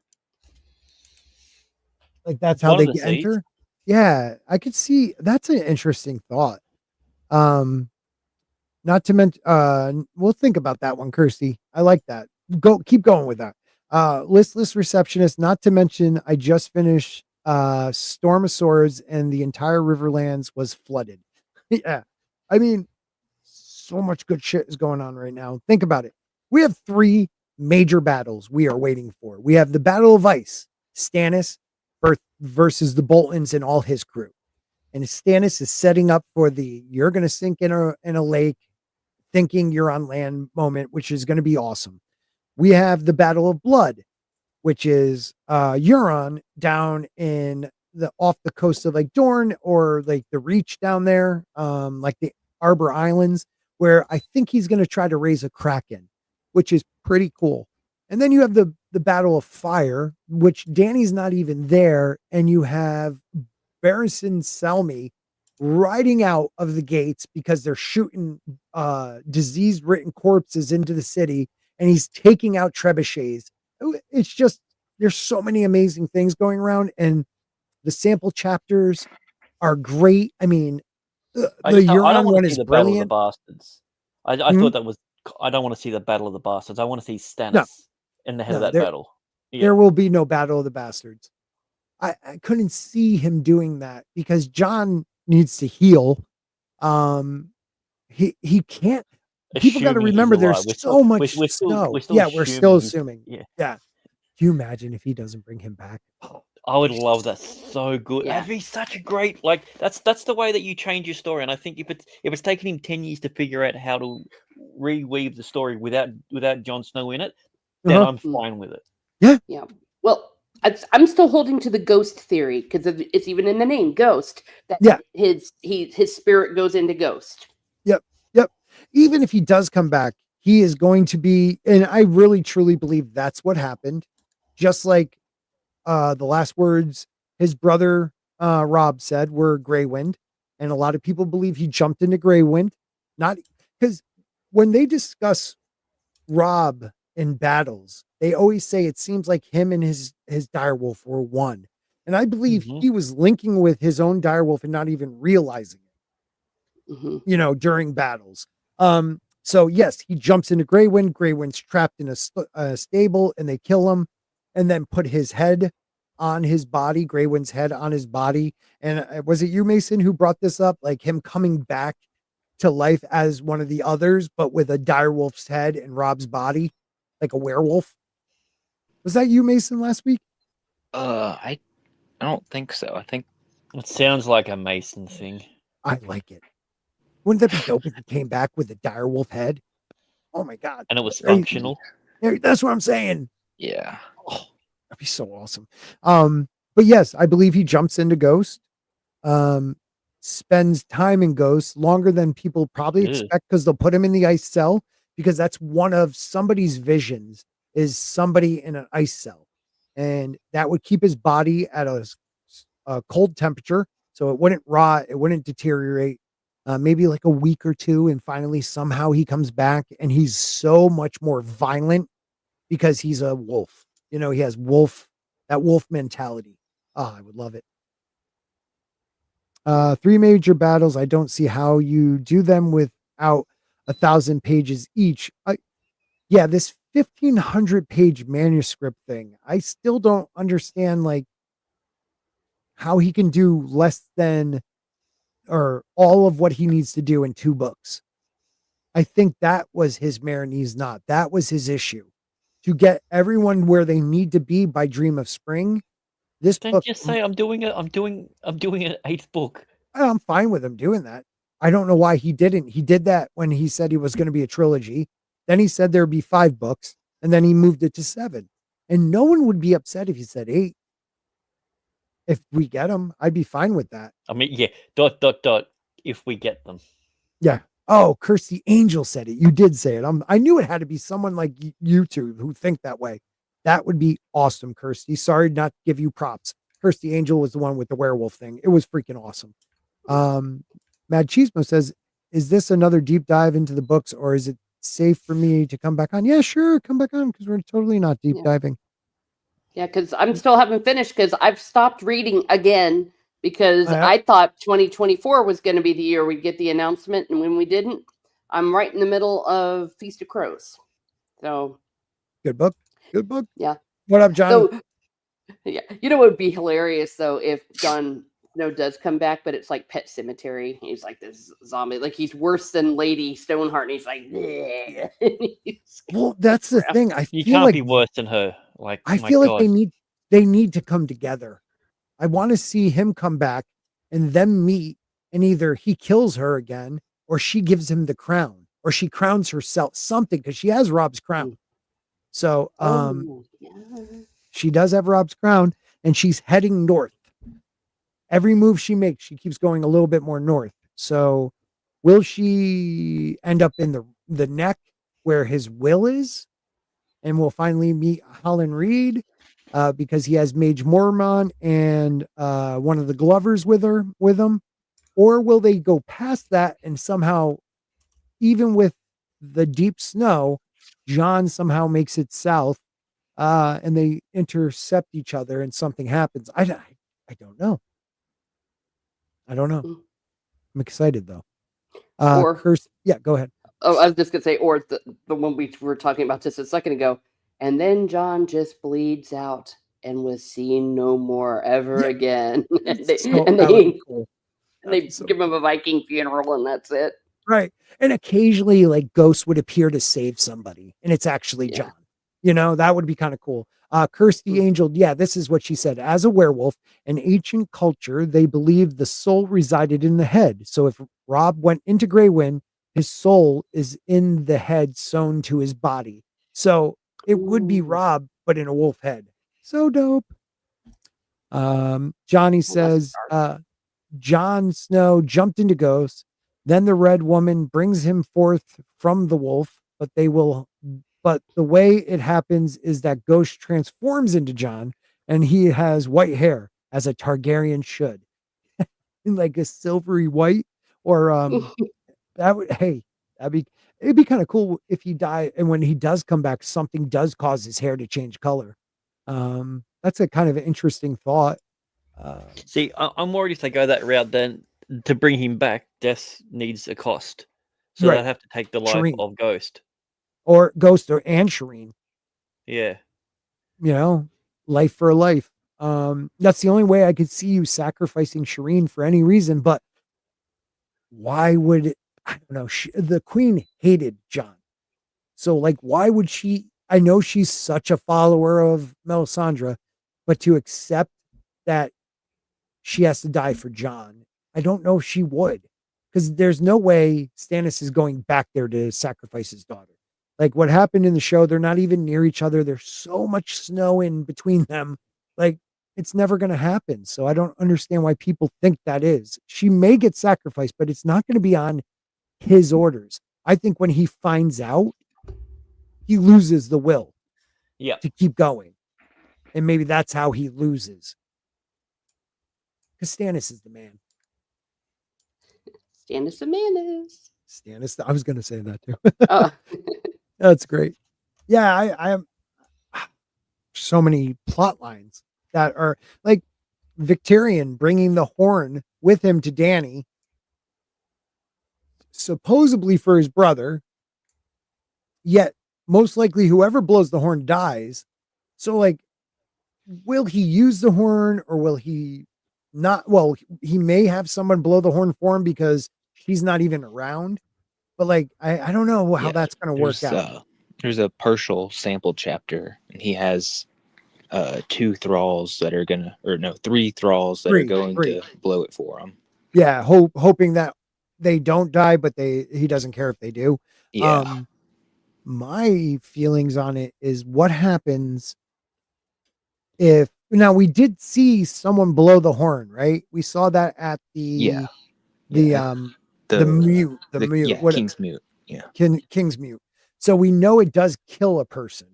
Like that's how they enter? Yeah, I could see. That's an interesting thought. Not to mention, we'll think about that one, Kirsty. I like that. Keep going with that. Listless Receptionist, not to mention, I just finished Storm of Swords and the entire Riverlands was flooded. Yeah. I mean, so much good shit is going on right now. Think about it. We have 3 major battles we are waiting for. We have the Battle of Ice, Stannis versus the Boltons and all his crew. And Stannis is setting up for the you're going to sink in a lake thinking you're on land moment, which is going to be awesome. We have the Battle of Blood, which is Euron down in off the coast of Lake Dorne, or like the Reach down there, like the Arbor Islands, where I think he's going to try to raise a kraken, which is pretty cool. And then you have the Battle of Fire, which Dany's not even there, and you have Barristan Selmy riding out of the gates because they're shooting disease-ridden corpses into the city, and he's taking out trebuchets. It's just, there's so many amazing things going around, and the sample chapters are great. I mean, the Euron one is brilliant. Battle of the Bastards. I thought that was. I don't want to see the Battle of the Bastards. I want to see Stannis in the head of that battle. Yeah. There will be no Battle of the Bastards. I couldn't see him doing that because Jon needs to heal. He can't. People got to remember there's so much snow. We're still assuming. Yeah. Can you imagine if he doesn't bring him back? I would love that so good. That'd be such a great, that's the way that you change your story. And I think if it's taken him 10 years to figure out how to reweave the story without Jon Snow in it, then I'm fine with it. Yeah. Well, I'm still holding to the ghost theory because it's even in the name, Ghost. That his spirit goes into Ghost. Yep. Even if he does come back, he is going to be, and I really truly believe that's what happened. Just like the last words his brother Rob said were Grey Wind, and a lot of people believe he jumped into Grey Wind. Not because when they discuss Rob in battles, they always say it seems like him and his direwolf were one. And I believe he was linking with his own direwolf and not even realizing it, during battles. So yes, he jumps into Grey Wind. Grey Wind's trapped in a stable and they kill him and then put his head on his body, Grey Wind's head on his body. And was it you, Mason, who brought this up? Like him coming back to life as one of the others, but with a direwolf's head and Rob's body, like a werewolf. Was that you, Mason, last week? I don't think so. I think it sounds like a Mason thing. I like it. Wouldn't that be dope if he came back with a direwolf head? Oh my god! And it was functional. That's what I'm saying. Yeah. Oh, that'd be so awesome. But yes, I believe he jumps into Ghost. Spends time in Ghost longer than people probably expect because they'll put him in the ice cell because that's one of somebody's visions is somebody in an ice cell, and that would keep his body at a cold temperature so it wouldn't rot, it wouldn't deteriorate. Maybe like a week or two, and finally somehow he comes back and he's so much more violent because he's a wolf. He has that wolf mentality. Oh, I would love it. 3 major battles. I don't see how you do them without 1,000 pages each. Yeah, this 1,500 page manuscript thing. I still don't understand like how he can do less than or all of what he needs to do in 2 books. I think that was his Marinese knot. That was his issue. To get everyone where they need to be by Dream of Spring. This Then book, just say I'm doing an 8th book. I'm fine with him doing that. I don't know why he didn't. He did that when he said he was going to be a trilogy. Then he said there'd be 5 books, and then he moved it to 7. And no one would be upset if he said 8. If we get them, I'd be fine with that. I mean, yeah. ... If we get them. Yeah. Oh, Kirsty Angel said it. You did say it. I knew it had to be someone like you two who think that way. That would be awesome, Kirsty. Sorry not to give you props. Kirsty Angel was the one with the werewolf thing. It was freaking awesome. Mad Cheesemo says, is this another deep dive into the books, or is it safe for me to come back on? Yeah, sure. Come back on, because we're totally not deep diving. Yeah, because I'm still haven't finished because I've stopped reading again because I thought 2024 was going to be the year we'd get the announcement. And when we didn't, I'm right in the middle of Feast of Crows. So good book. Good book. Yeah. What up, John? So, yeah. You know, it would be hilarious though if Jon Snow does come back, but it's like Pet Cemetery. He's like this zombie, like he's worse than Lady Stoneheart, and he's like, well, that's the thing. You can't be worse than her. Like, I feel like they need to come together. I want to see him come back and them meet, and either he kills her again, or she gives him the crown, or she crowns herself something, because she has Rob's crown. So, she does have Rob's crown, and she's heading north. Every move she makes, she keeps going a little bit more north. So will she end up in the neck where his will is? And we'll finally meet Holland Reed because he has Mage Mormon and one of the Glovers with him. Or will they go past that and somehow, even with the deep snow, Jon somehow makes it south and they intercept each other and something happens? I don't know. I don't know. I'm excited though. Yeah, go ahead. Oh, I was just gonna say, or the one we were talking about just a second ago, and then Jon just bleeds out and was seen no more ever again. and they give him a Viking funeral, and that's it. Right. And occasionally, like, ghosts would appear to save somebody, and it's actually Jon. You know, that would be kind of cool. Kirsty Angel, yeah, this is what she said. As a werewolf, in ancient culture, they believed the soul resided in the head. So if Rob went into Grey Wind, his soul is in the head sewn to his body. So it would be Rob, but in a wolf head. So dope. Johnny says, Jon Snow jumped into ghosts. Then the Red Woman brings him forth from the wolf, but the way it happens is that Ghost transforms into Jon, and he has white hair, as a Targaryen should. Like a silvery white, or it'd be kind of cool if he died, and when he does come back, something does cause his hair to change color. That's a kind of an interesting thought. See, I'm worried if they go that route, then to bring him back, death needs a cost. So they'd have to take the life of Ghost. Or Ghost and Shireen. Yeah. You know, life for a life. That's the only way I could see you sacrificing Shireen for any reason. But why would, I don't know, the queen hated Jon. So, like, why would she? I know she's such a follower of Melisandre, but to accept that she has to die for Jon, I don't know if she would. Because there's no way Stannis is going back there to sacrifice his daughter. Like what happened in the show, they're not even near each other. There's so much snow in between them. Like, it's never going to happen. So I don't understand why people think that is. She may get sacrificed, but it's not going to be on his orders. I think when he finds out, he loses the will to keep going. And maybe that's how he loses. Because Stannis is the man. Stannis the man is. Stannis, I was going to say that too. That's great. Yeah, I am so many plot lines that are like Victorian bringing the horn with him to Dany. supposedly for his brother, yet most likely whoever blows the horn dies. So like, will he use the horn or will he not? Well, he may have someone blow the horn for him because she's not even around. But like, I don't know how Yeah, that's going to work out. There's a partial sample chapter, and he has three thralls that are going Three. to blow it for him. Yeah, hoping that they don't die, but he doesn't care if they do. Yeah. My feelings on it is what happens if now we did see someone blow the horn, right? We saw that at the mute, what King's Mute. Yeah. King's Mute. So we know it does kill a person.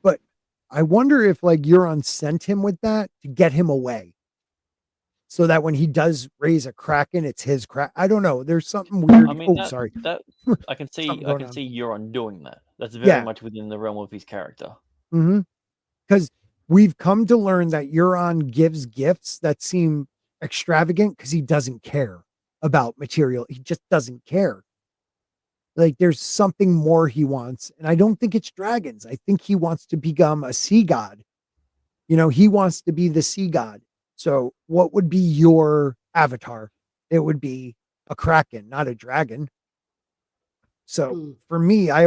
But I wonder if like Euron sent him with that to get him away. So that when he does raise a Kraken, it's his Kraken. I don't know. There's something weird. I mean, sorry. that I can see. Something I going can on. see Euron doing that. That's very much within the realm of his character. Mm-hmm. Because we've come to learn that Euron gives gifts that seem extravagant because he doesn't care about material. He just doesn't care. Like there's something more he wants. And I don't think it's dragons. I think he wants to become a sea god. You know, he wants to be the sea god. So what would be your avatar? It would be a Kraken, not a dragon. So for me, I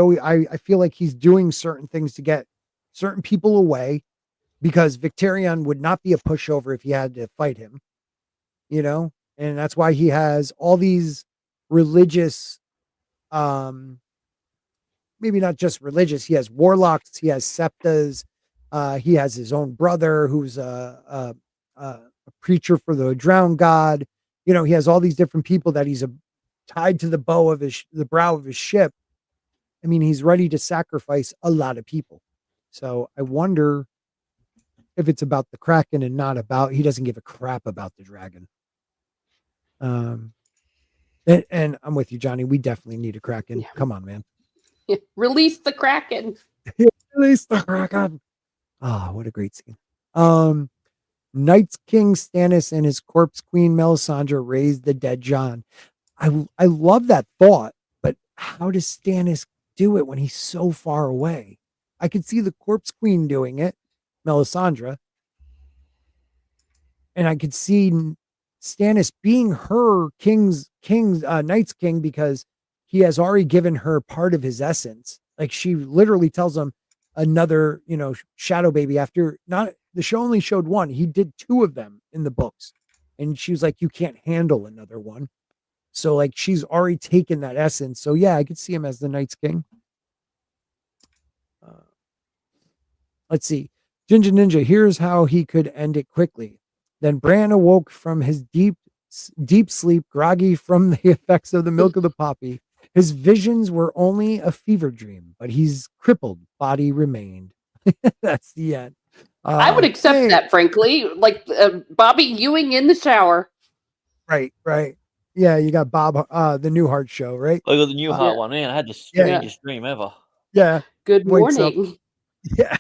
feel like he's doing certain things to get certain people away because Victarion would not be a pushover if he had to fight him, you know? And that's why he has all these religious, maybe not just religious. He has warlocks, he has septas, he has his own brother who's a preacher for the drowned god. You know, he has all these different people that he's tied to the bow of the brow of his ship. I mean, he's ready to sacrifice a lot of people. So I wonder if it's about the Kraken and not about, he doesn't give a crap about the dragon. And I'm with you, Johnny. We definitely need a Kraken. Yeah. Come on, man. Release the Kraken. Release the Kraken. Oh, what a great scene. Night's King Stannis and his corpse queen Melisandre raised the dead Jon. I love that thought, but how does Stannis do it when he's so far away? I could see the corpse queen doing it, Melisandre, and I could see Stannis being her Night's King because he has already given her part of his essence. Like she literally tells him another, shadow baby after the show only showed one. He did two of them in the books. And she was like, you can't handle another one. So like, she's already taken that essence. So yeah, I could see him as the Night's King. Let's see. Ginger Ninja, here's how he could end it quickly. Then Bran awoke from his deep sleep, groggy from the effects of the milk of the poppy. His visions were only a fever dream, but he's crippled. Body remained. That's the end. I would accept that, frankly. Like Bobby Ewing in the shower. Right. Yeah, you got Bob, the Newhart show, right? I got the Newhart one, man. I had the strangest dream ever. Yeah. Good morning. Yeah.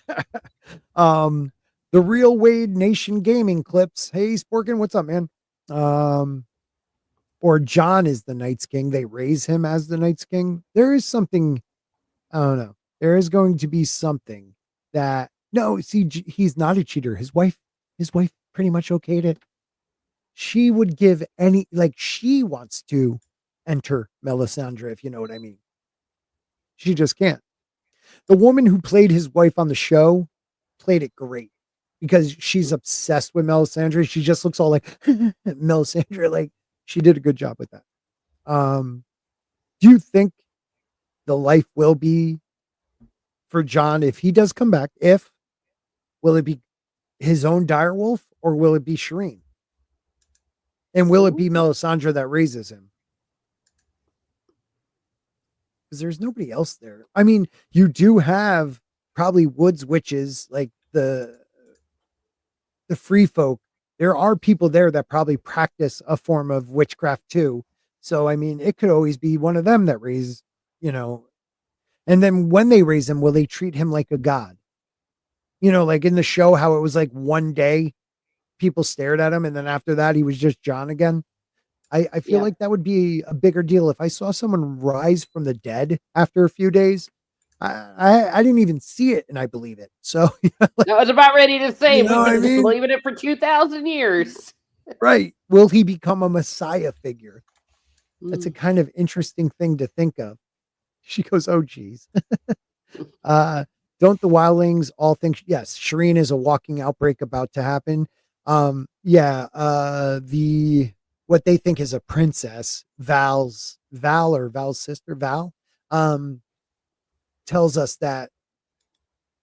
The Real Wade Nation Gaming clips. Hey, Sporkin, what's up, man? Or Jon is the Night's King. They raise him as the Night's King. There is something, I don't know. There is going to be something that, no, see, he's not a cheater. His wife pretty much okayed it. She would give she wants to enter Melisandre, if you know what I mean. She just can't. The woman who played his wife on the show played it great because she's obsessed with Melisandre. She just looks all like Melisandre. Like she did a good job with that. Do you think the life will be for Jon if he does come back? Will it be his own direwolf or will it be Shireen? And will it be Melisandre that raises him? Because there's nobody else there. I mean, you do have probably woods witches, like the free folk. There are people there that probably practice a form of witchcraft too. So, I mean, it could always be one of them that raise, and then when they raise him, will they treat him like a god? Like in the show, how it was like one day people stared at him and then after that he was just Jon again. I feel Yeah. like that would be a bigger deal if I saw someone rise from the dead after a few days. I didn't even see it, and I believe it. So I was about ready to say You know we've what I been mean? believing it for 2,000 years. right, will he become a messiah figure? That's a Mm. kind of interesting thing to think of. She goes, "Oh, geez." Don't the wildlings all think? Yes, Shireen is a walking outbreak about to happen. Yeah. The what they think is a princess, Val's sister, Val, um, tells us that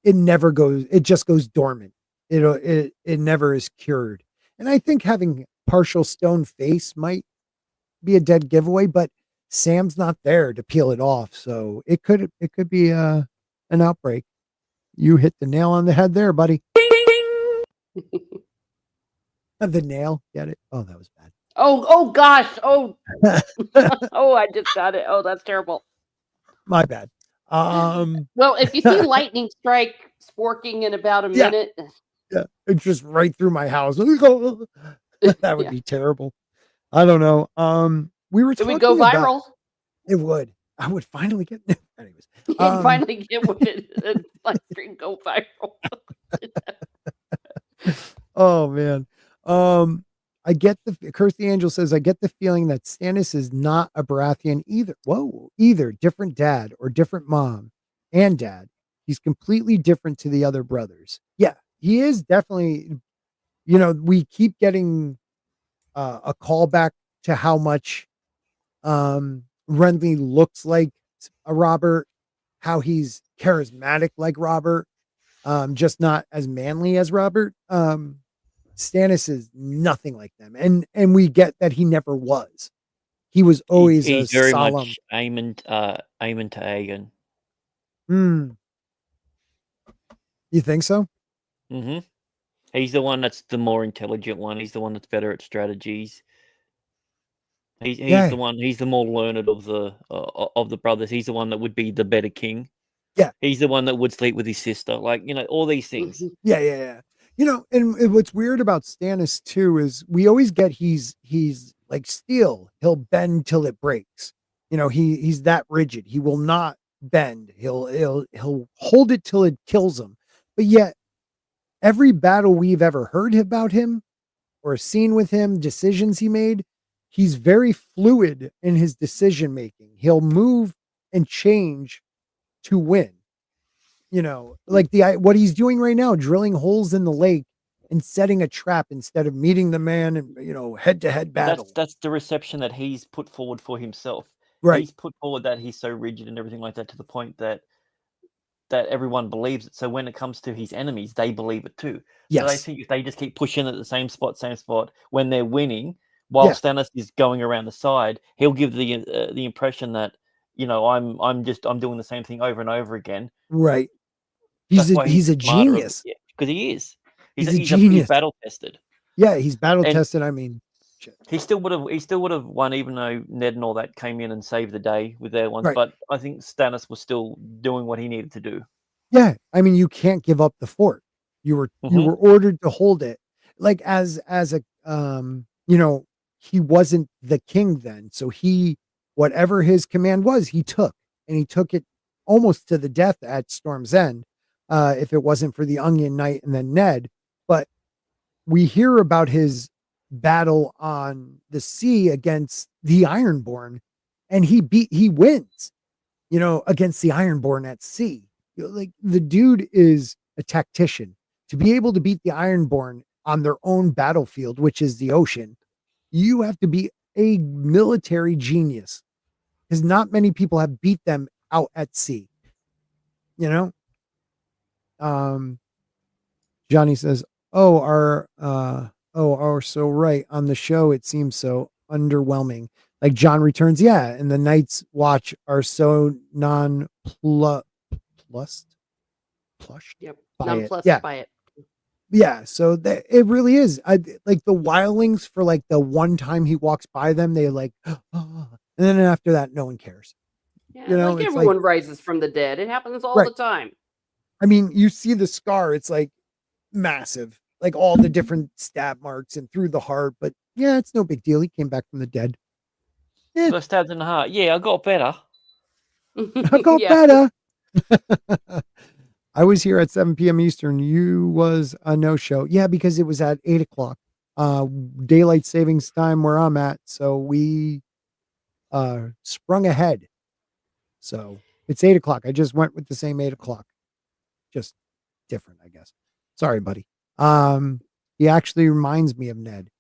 it never goes. It just goes dormant. It never is cured. And I think having partial stone face might be a dead giveaway, but Sam's not there to peel it off, so it could be an outbreak. You hit the nail on the head there, buddy. The nail, get it? Oh, that was Oh gosh. Oh, bad. oh, I just got it. Oh, that's terrible. My bad. Well, if you see lightning strike sporking in about a Yeah. minute, Yeah, it's just right through my house. That would yeah, be terrible. I don't know. We were it would go talking about viral. it would. I would finally get anyways. You'd finally get with it. Live stream go viral. Oh man. I get Curse the Angel says, I get the feeling that Stannis is not a Baratheon either. Whoa, either different dad or different mom and dad. He's completely different to the other brothers. Yeah, he is definitely, we keep getting a callback to how much Renly looks like a Robert, how he's charismatic like Robert, just not as manly as Robert. Stannis is nothing like them, and we get that he never was. He was always a He's very solemn. much aiming to Aegon. Hmm. You think so? Mm-hmm. He's the one that's the more intelligent one. He's the one that's better at strategies. He's Yeah. the one. He's the more learned of the brothers. He's the one that would be the better king. Yeah. He's the one that would sleep with his sister. Like, all these things. Yeah. And what's weird about Stannis too is we always get he's like steel. He'll bend till it breaks. He's that rigid. He will not bend. He'll hold it till it kills him. But yet every battle we've ever heard about him or seen with him, decisions he made, he's very fluid in his decision making. He'll move and change to win. Like what he's doing right now, drilling holes in the lake and setting a trap instead of meeting the man and head to head battle. That's the reception that he's put forward for himself. Right. He's put forward that he's so rigid and everything like that to the point that everyone believes it. So when it comes to his enemies, they believe it too. Yes. So they think if they just keep pushing at the same spot, when they're winning, while Stannis is going around the side, he'll give the impression that I'm doing the same thing over and over again. Right. He's a genius. Because he is. He's a genius. He's battle tested. Yeah, he's battle tested. I mean, shit. He still would have won, even though Ned and all that came in and saved the day with their ones. Right. But I think Stannis was still doing what he needed to do. Yeah, I mean, you can't give up the fort. You were ordered to hold it. Like as a he wasn't the king then, so whatever his command was, he took it almost to the death at Storm's End. If it wasn't for the Onion Knight and then Ned, but we hear about his battle on the sea against the Ironborn, and he wins, against the Ironborn at sea. Like the dude is a tactician. To be able to beat the Ironborn on their own battlefield, which is the ocean, you have to be a military genius, because not many people have beat them out at sea. Johnny says, are so right on the show. It seems so underwhelming. Like John returns. Yeah. And the Night's Watch are so nonplussed. Yep. By Nonplussed it. by it. Yeah. So it really is. I like the wildlings for like the one time he walks by them, they like, and then after that, no one cares. Yeah, like everyone rises from the dead. It happens all the time. I mean, you see the scar, it's like massive, like all the different stab marks and through the heart, but yeah, it's no big deal. He came back from the dead. Got stabbed in the heart. Yeah, I got better. I got Yeah. better. I was here at 7 p.m. Eastern. You was a no-show. Yeah, because it was at 8 o'clock. Daylight savings time where I'm at. So we sprung ahead. So it's 8 o'clock. I just went with the same 8 o'clock. Just different, I guess. Sorry, buddy. He actually reminds me of Ned.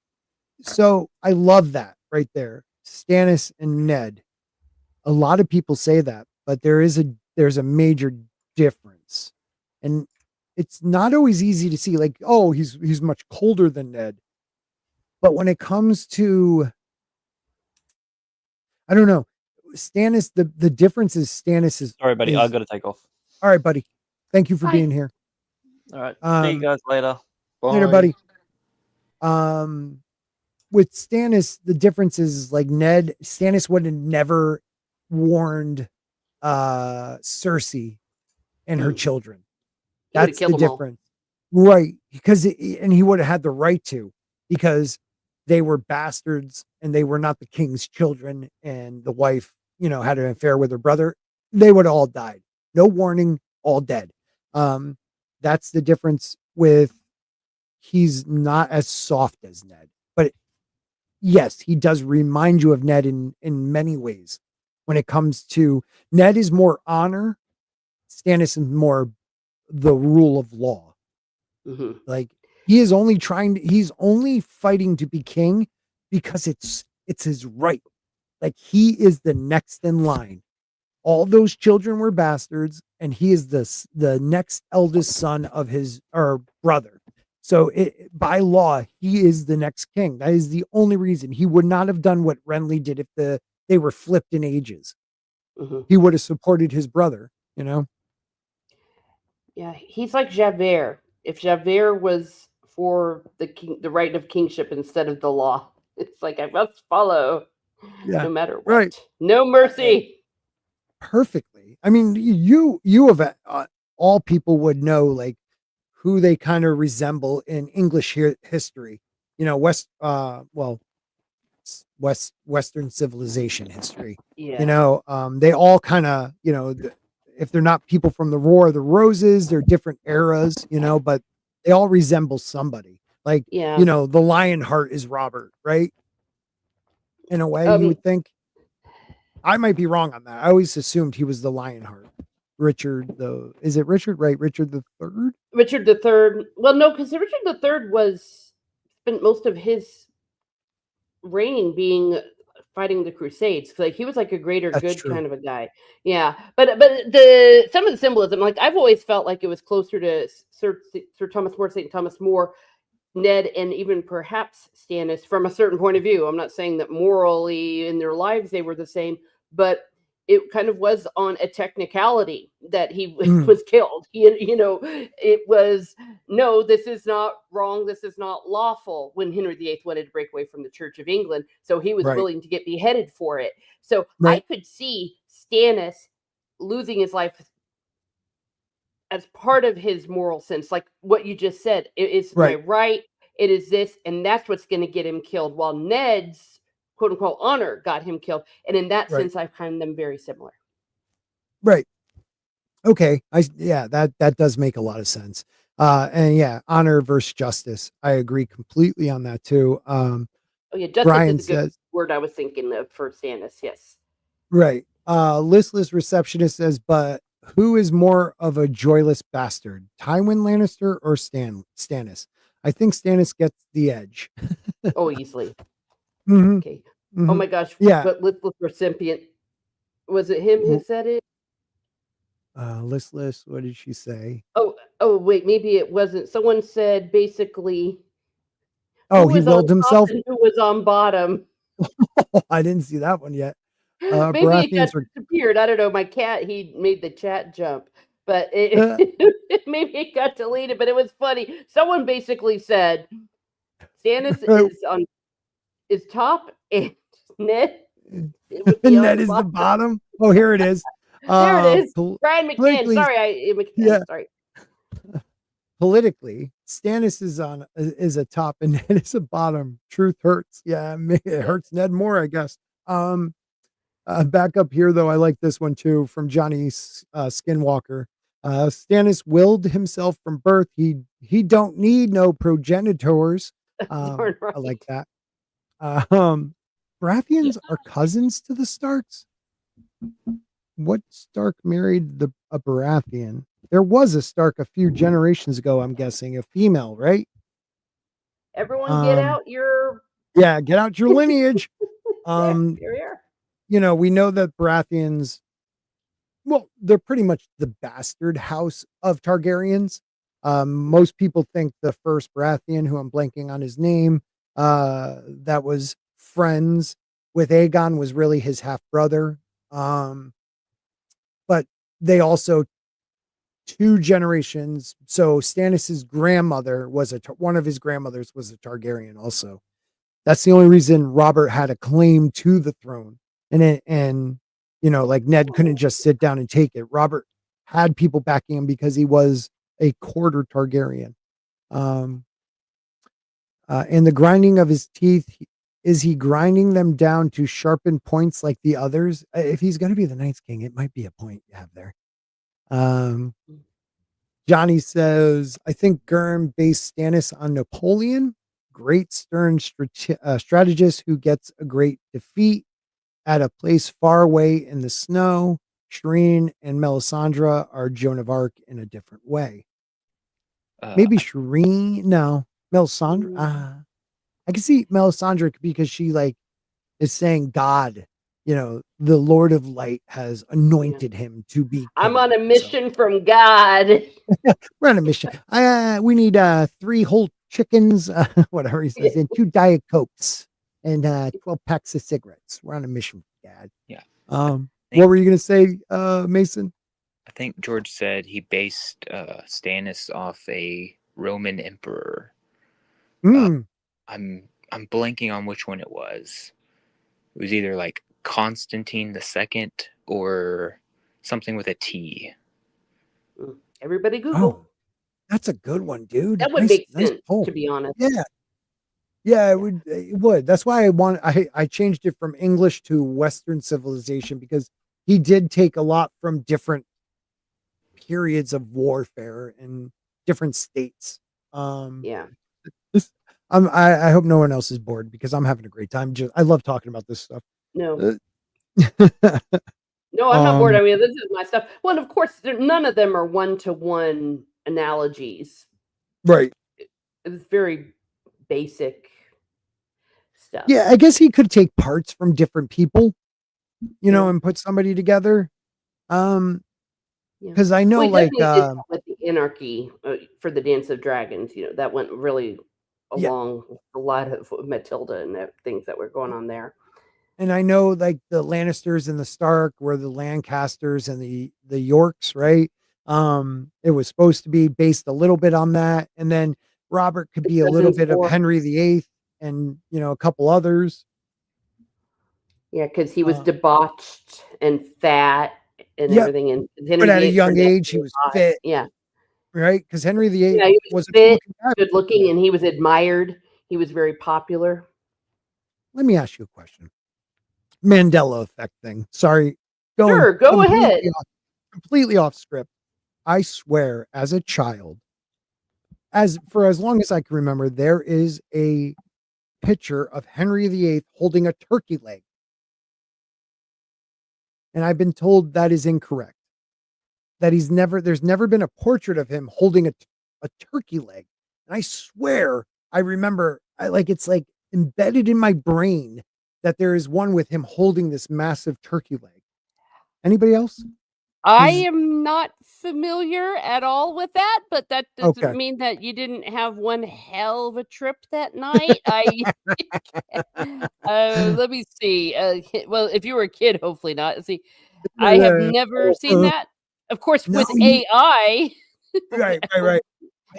So I love that right there. Stannis and Ned. A lot of people say that, but there's a major difference. And it's not always easy to see, like, oh, he's much colder than Ned. But when it comes to, I don't know, Stannis, the difference is Stannis is. Sorry, buddy. I got to take off. All right, buddy. Thank you for Bye. being here. All right. See you guys later. Later, Bye. buddy. With Stannis, the difference is like Stannis would have never warned Cersei and her children. He would've That's killed the them all. difference. Right. Because and he would have had the right to, because they were bastards and they were not the king's children, and the wife, had an affair with her brother. They would have all died. No warning, all dead. That's the difference with, he's not as soft as Ned. But yes, he does remind you of Ned in many ways. When it comes to, Ned is more honor, Stannis is more the rule of law. Mhm. Like, he's only fighting to be king because it's his right. Like, he is the next in line. All those children were bastards, and he is the next eldest son of his brother. So by law, he is the next king. That is the only reason. He would not have done what Renly did if they were flipped in ages. Mhm. He would have supported his brother, Yeah, he's like Javert. If Javert was for the right of kingship instead of the law, it's like I must follow, Yeah, no matter what. right. No mercy. Perfectly. I mean, you of all people would know, like, who they kind of resemble in English history. Western civilization history. Yeah. They all kind of, if they're not people from the War of the Roses, they're different eras, but they all resemble somebody. Like, Yeah. the Lionheart is Robert, right? In a way, you would think. I might be wrong on that. I always assumed he was the Lionheart. Richard, is it Richard? Right, Richard the Third. Richard the Third. Well, no, because Richard the Third spent most of his reign being fighting the Crusades. Like, he was like a greater That's good true. kind of a guy. Yeah, but some of the symbolism, like, I've always felt like it was closer to Sir Thomas More, St. Thomas More, Ned, and even perhaps Stannis from a certain point of view. I'm not saying that morally in their lives they were the same, but it kind of was on a technicality that he was killed. It was, no, this is not wrong. This is not lawful, when Henry VIII wanted to break away from the Church of England. So he was willing to get beheaded for it. So I could see Stannis losing his life as part of his moral sense, like what you just said. It is my right. It is this, and that's what's going to get him killed. While Ned's quote unquote honor got him killed, and in that sense, I find them very similar. Right. Okay. That does make a lot of sense. And yeah, honor versus justice. I agree completely on that too. Oh yeah, justice Brian is a good word I was thinking of for Stannis. Yes. Right. Listless receptionist says, but who is more of a joyless bastard, Tywin Lannister or Stannis? I think Stannis gets the edge. Oh, easily. Mm-hmm. Okay. Mm-hmm. Oh my gosh. Yeah. But listless recipient, was it him who said it? Listless. What did she say? Oh, wait. Maybe it wasn't. Someone said basically. Oh, he willed himself. And who was on bottom? I didn't see that one yet. Maybe it got disappeared. I don't know. My cat, he made the chat jump, but maybe it got deleted. But it was funny. Someone basically said Stannis is top, and Ned is the bottom. Oh, here it is. There it is. Brian McCann. Sorry, McCann. Sorry. Politically, Stannis is a top and Ned is a bottom. Truth hurts. Yeah, it hurts Ned more, I guess. Back up here, though, I like this one too from Johnny Skinwalker. Stannis willed himself from birth. He don't need no progenitors. Darn right. I like that. Baratheons are cousins to the Starks. What Stark married a Baratheon? There was a Stark a few generations ago, I'm guessing, a female, right? Everyone get out your Yeah, get out your lineage. here we are. You know, we know that Baratheons, well, they're pretty much the bastard house of Targaryens. Most people think the first Baratheon, who I'm blanking on his name, that was friends with Aegon, was really his half brother. But they also 2 generations. So Stannis's grandmother was one of his grandmothers was a Targaryen also. That's the only reason Robert had a claim to the throne. And you know, like Ned couldn't just sit down and take it. Robert had people backing him because he was a quarter Targaryen. And the grinding of his teeth, is he grinding them down to sharpen points like the others? If he's going to be the Night's King, it might be a point you have there. Johnny says, I think GRRM based Stannis on Napoleon, great stern strategist who gets a great defeat at a place far away in the snow. Shireen and Melisandre are Joan of Arc in a different way. Maybe Shireen, no, Melisandre. I can see Melisandre because she like is saying God, you know, the Lord of Light has anointed him to be king. I'm on a mission from God. We're on a mission. We need 3 whole chickens, whatever he says, and 2 Diet Cokes and 12 packs of cigarettes. We're on a mission for God. Yeah. What were you going to say, Mason? I think George said he based Stannis off a Roman emperor. I'm blanking on which one it was. It was either like Constantine II or something with a T. Everybody Google. Oh, that's a good one, dude. That would make sense, to be honest. Yeah, it would. That's why I changed it from English to Western civilization, because he did take a lot from different periods of warfare in different states. Yeah. I hope no one else is bored, because I'm having a great time. I love talking about this stuff. No. No, I'm not bored. I mean, this is my stuff. Well, and of course, none of them are one-to-one analogies. Right. It's very basic stuff. Yeah, I guess he could take parts from different people, you know, and put somebody together. Because I know, like, with the anarchy for the Dance of Dragons, you know, that went really along with a lot of Matilda and things that were going on there. And I know, like, the Lannisters and the Stark were the Lancasters and the Yorks, right? It was supposed to be based a little bit on that, and then Robert could be a little bit of Henry VIII and, you know, a couple others. Yeah, because he was debauched and fat and everything, and Henry but at a young age he was fit. Yeah, right, because Henry VIII was fit, good looking, and he was admired. He was very popular. Let me ask you a question. Mandela effect thing. Sorry. Sure, go ahead. Completely off script. I swear, as a child, for as long as I can remember, there is a picture of Henry VIII holding a turkey leg. And I've been told that is incorrect. That there's never been a portrait of him holding a turkey leg. And I swear, I remember, it's like embedded in my brain that there is one with him holding this massive turkey leg. Anybody else? I am not familiar at all with that, but that doesn't mean that you didn't have one hell of a trip that night. Let me see. Well, if you were a kid, hopefully not. See, I have never seen that. Of course, with AI. Right.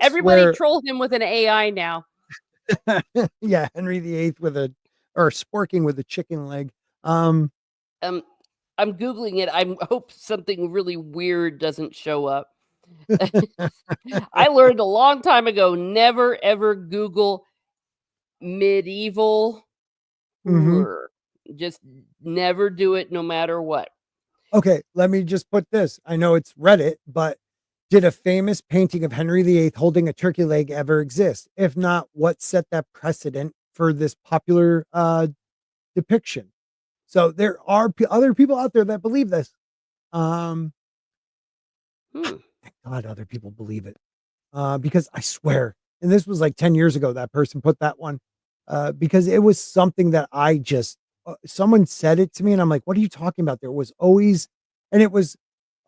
Everybody troll him with an AI now. Yeah, Henry VIII or sporking with a chicken leg. I'm Googling it. I hope something really weird doesn't show up. I learned a long time ago, never ever Google medieval. Just never do it, no matter what. Okay, let me just put this. I know it's Reddit, but did a famous painting of Henry VIII holding a turkey leg ever exist? If not, what set that precedent for this popular depiction? So there are other people out there that believe this. Thank God other people believe it. Because I swear, and this was like 10 years ago, that person put that one, because it was something that I just, someone said it to me and I'm like, what are you talking about? There was always, and it was,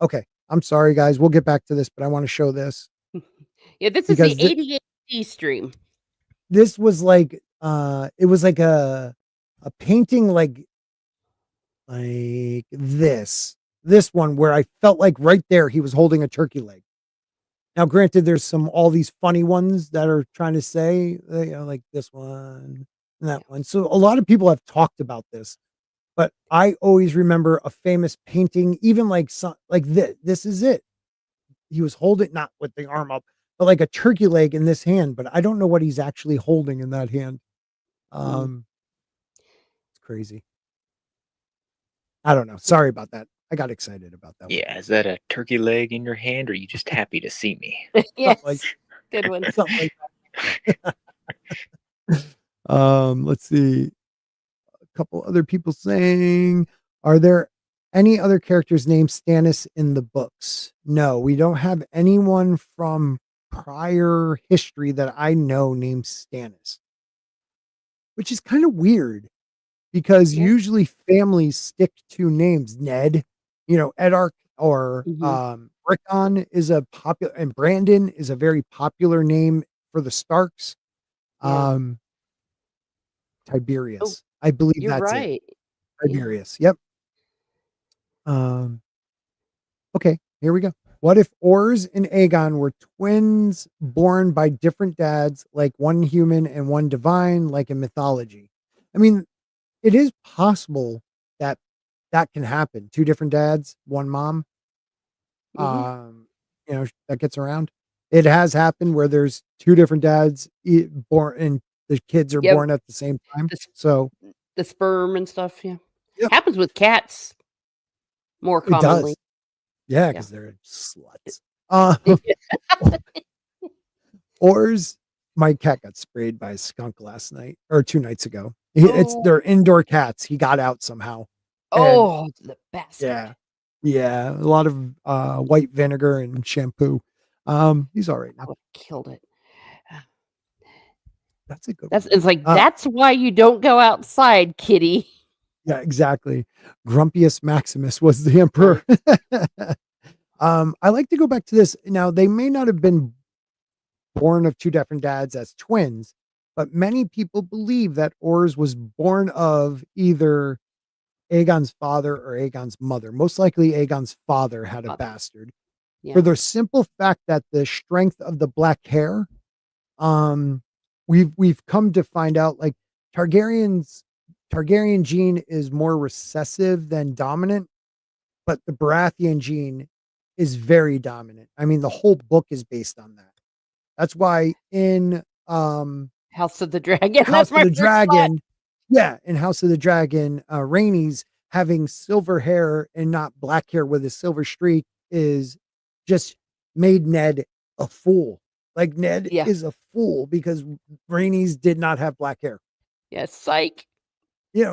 okay, I'm sorry guys, we'll get back to this, but I want to show this. Yeah, this is the ADHD stream. This was like, it was like a painting like this one where I felt like right there he was holding a turkey leg. Now, granted, there's all these funny ones that are trying to say, like this one and that one. So a lot of people have talked about this, but I always remember a famous painting, even like this. This is it. He was holding, not with the arm up, but like a turkey leg in this hand. But I don't know what he's actually holding in that hand. It's crazy. I don't know. Sorry about that. I got excited about that. Yeah, is that a turkey leg in your hand, or are you just happy to see me? Yes, good one. Something like that. Let's see. A couple other people saying, are there any other characters named Stannis in the books? No, we don't have anyone from prior history that I know named Stannis, which is kind of weird because usually families stick to names. Ned, Edark or Rickon is a popular, and Brandon is a very popular name for the Starks. Tiberius, I believe You're that's right. it. Tiberius, yep. Okay, here we go. What if Ors and Aegon were twins born by different dads, like one human and one divine, like in mythology? I mean, it is possible that can happen. Two different dads, one mom. That gets around. It has happened where there's two different dads born and the kids are born at the same time. So the sperm and stuff, happens with cats more commonly. It does. Yeah, because they're sluts. Ors, my cat got sprayed by a skunk last night or 2 nights ago. They're indoor cats. He got out somehow. Oh, the best. Yeah, a lot of white vinegar and shampoo. He's all right now. Killed it. That's a good one. It's like that's why you don't go outside, kitty. Yeah, exactly. Grumpius Maximus was the emperor. I like to go back to this. Now, they may not have been born of two different dads as twins, but many people believe that Ors was born of either Aegon's father or Aegon's mother. Most likely Aegon's father had a bastard. For the simple fact that the strength of the black hair, we've come to find out like Targaryen gene is more recessive than dominant, but the Baratheon gene is very dominant. I mean, the whole book is based on that. That's why in House of the Dragon, House of the Dragon, in House of the Dragon, Rhaenys having silver hair and not black hair with a silver streak is just made Ned a fool. Like Ned is a fool because Rhaenys did not have black hair. Yeah, psych.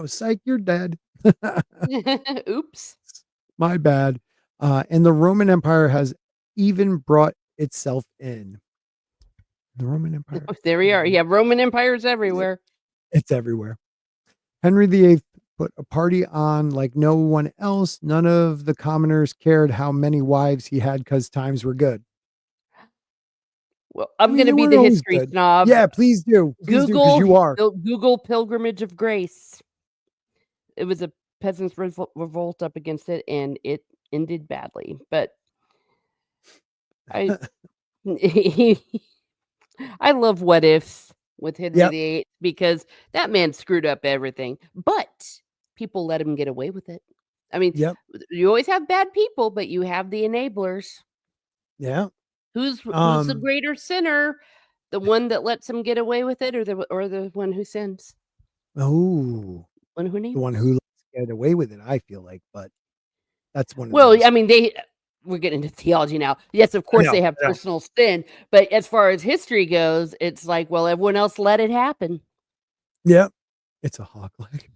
Psych, you're dead. Oops. My bad. And the Roman Empire has even brought itself in. The Roman Empire. There we are. Yeah, Roman Empires everywhere. It's everywhere. Henry VIII put a party on like no one else. None of the commoners cared how many wives he had because times were good. Well, I'm going to be the history snob. Yeah, please do. Google, you are. Google Pilgrimage of Grace. It was a peasants' revolt up against it, and it ended badly. But I love what ifs with Henry VIII because that man screwed up everything, but people let him get away with it. I mean, you always have bad people, but you have the enablers. Yeah. Who's the greater sinner? The one that lets him get away with it, or the one who sins? Oh, One who named the one us. who get away with it, I feel like, but that's one of Well, those. I mean, we're getting into theology now. Yes, of I course know, they have I know. personal sin, but as far as history goes, it's like, well, everyone else let it happen. Yeah, it's a hawk leg.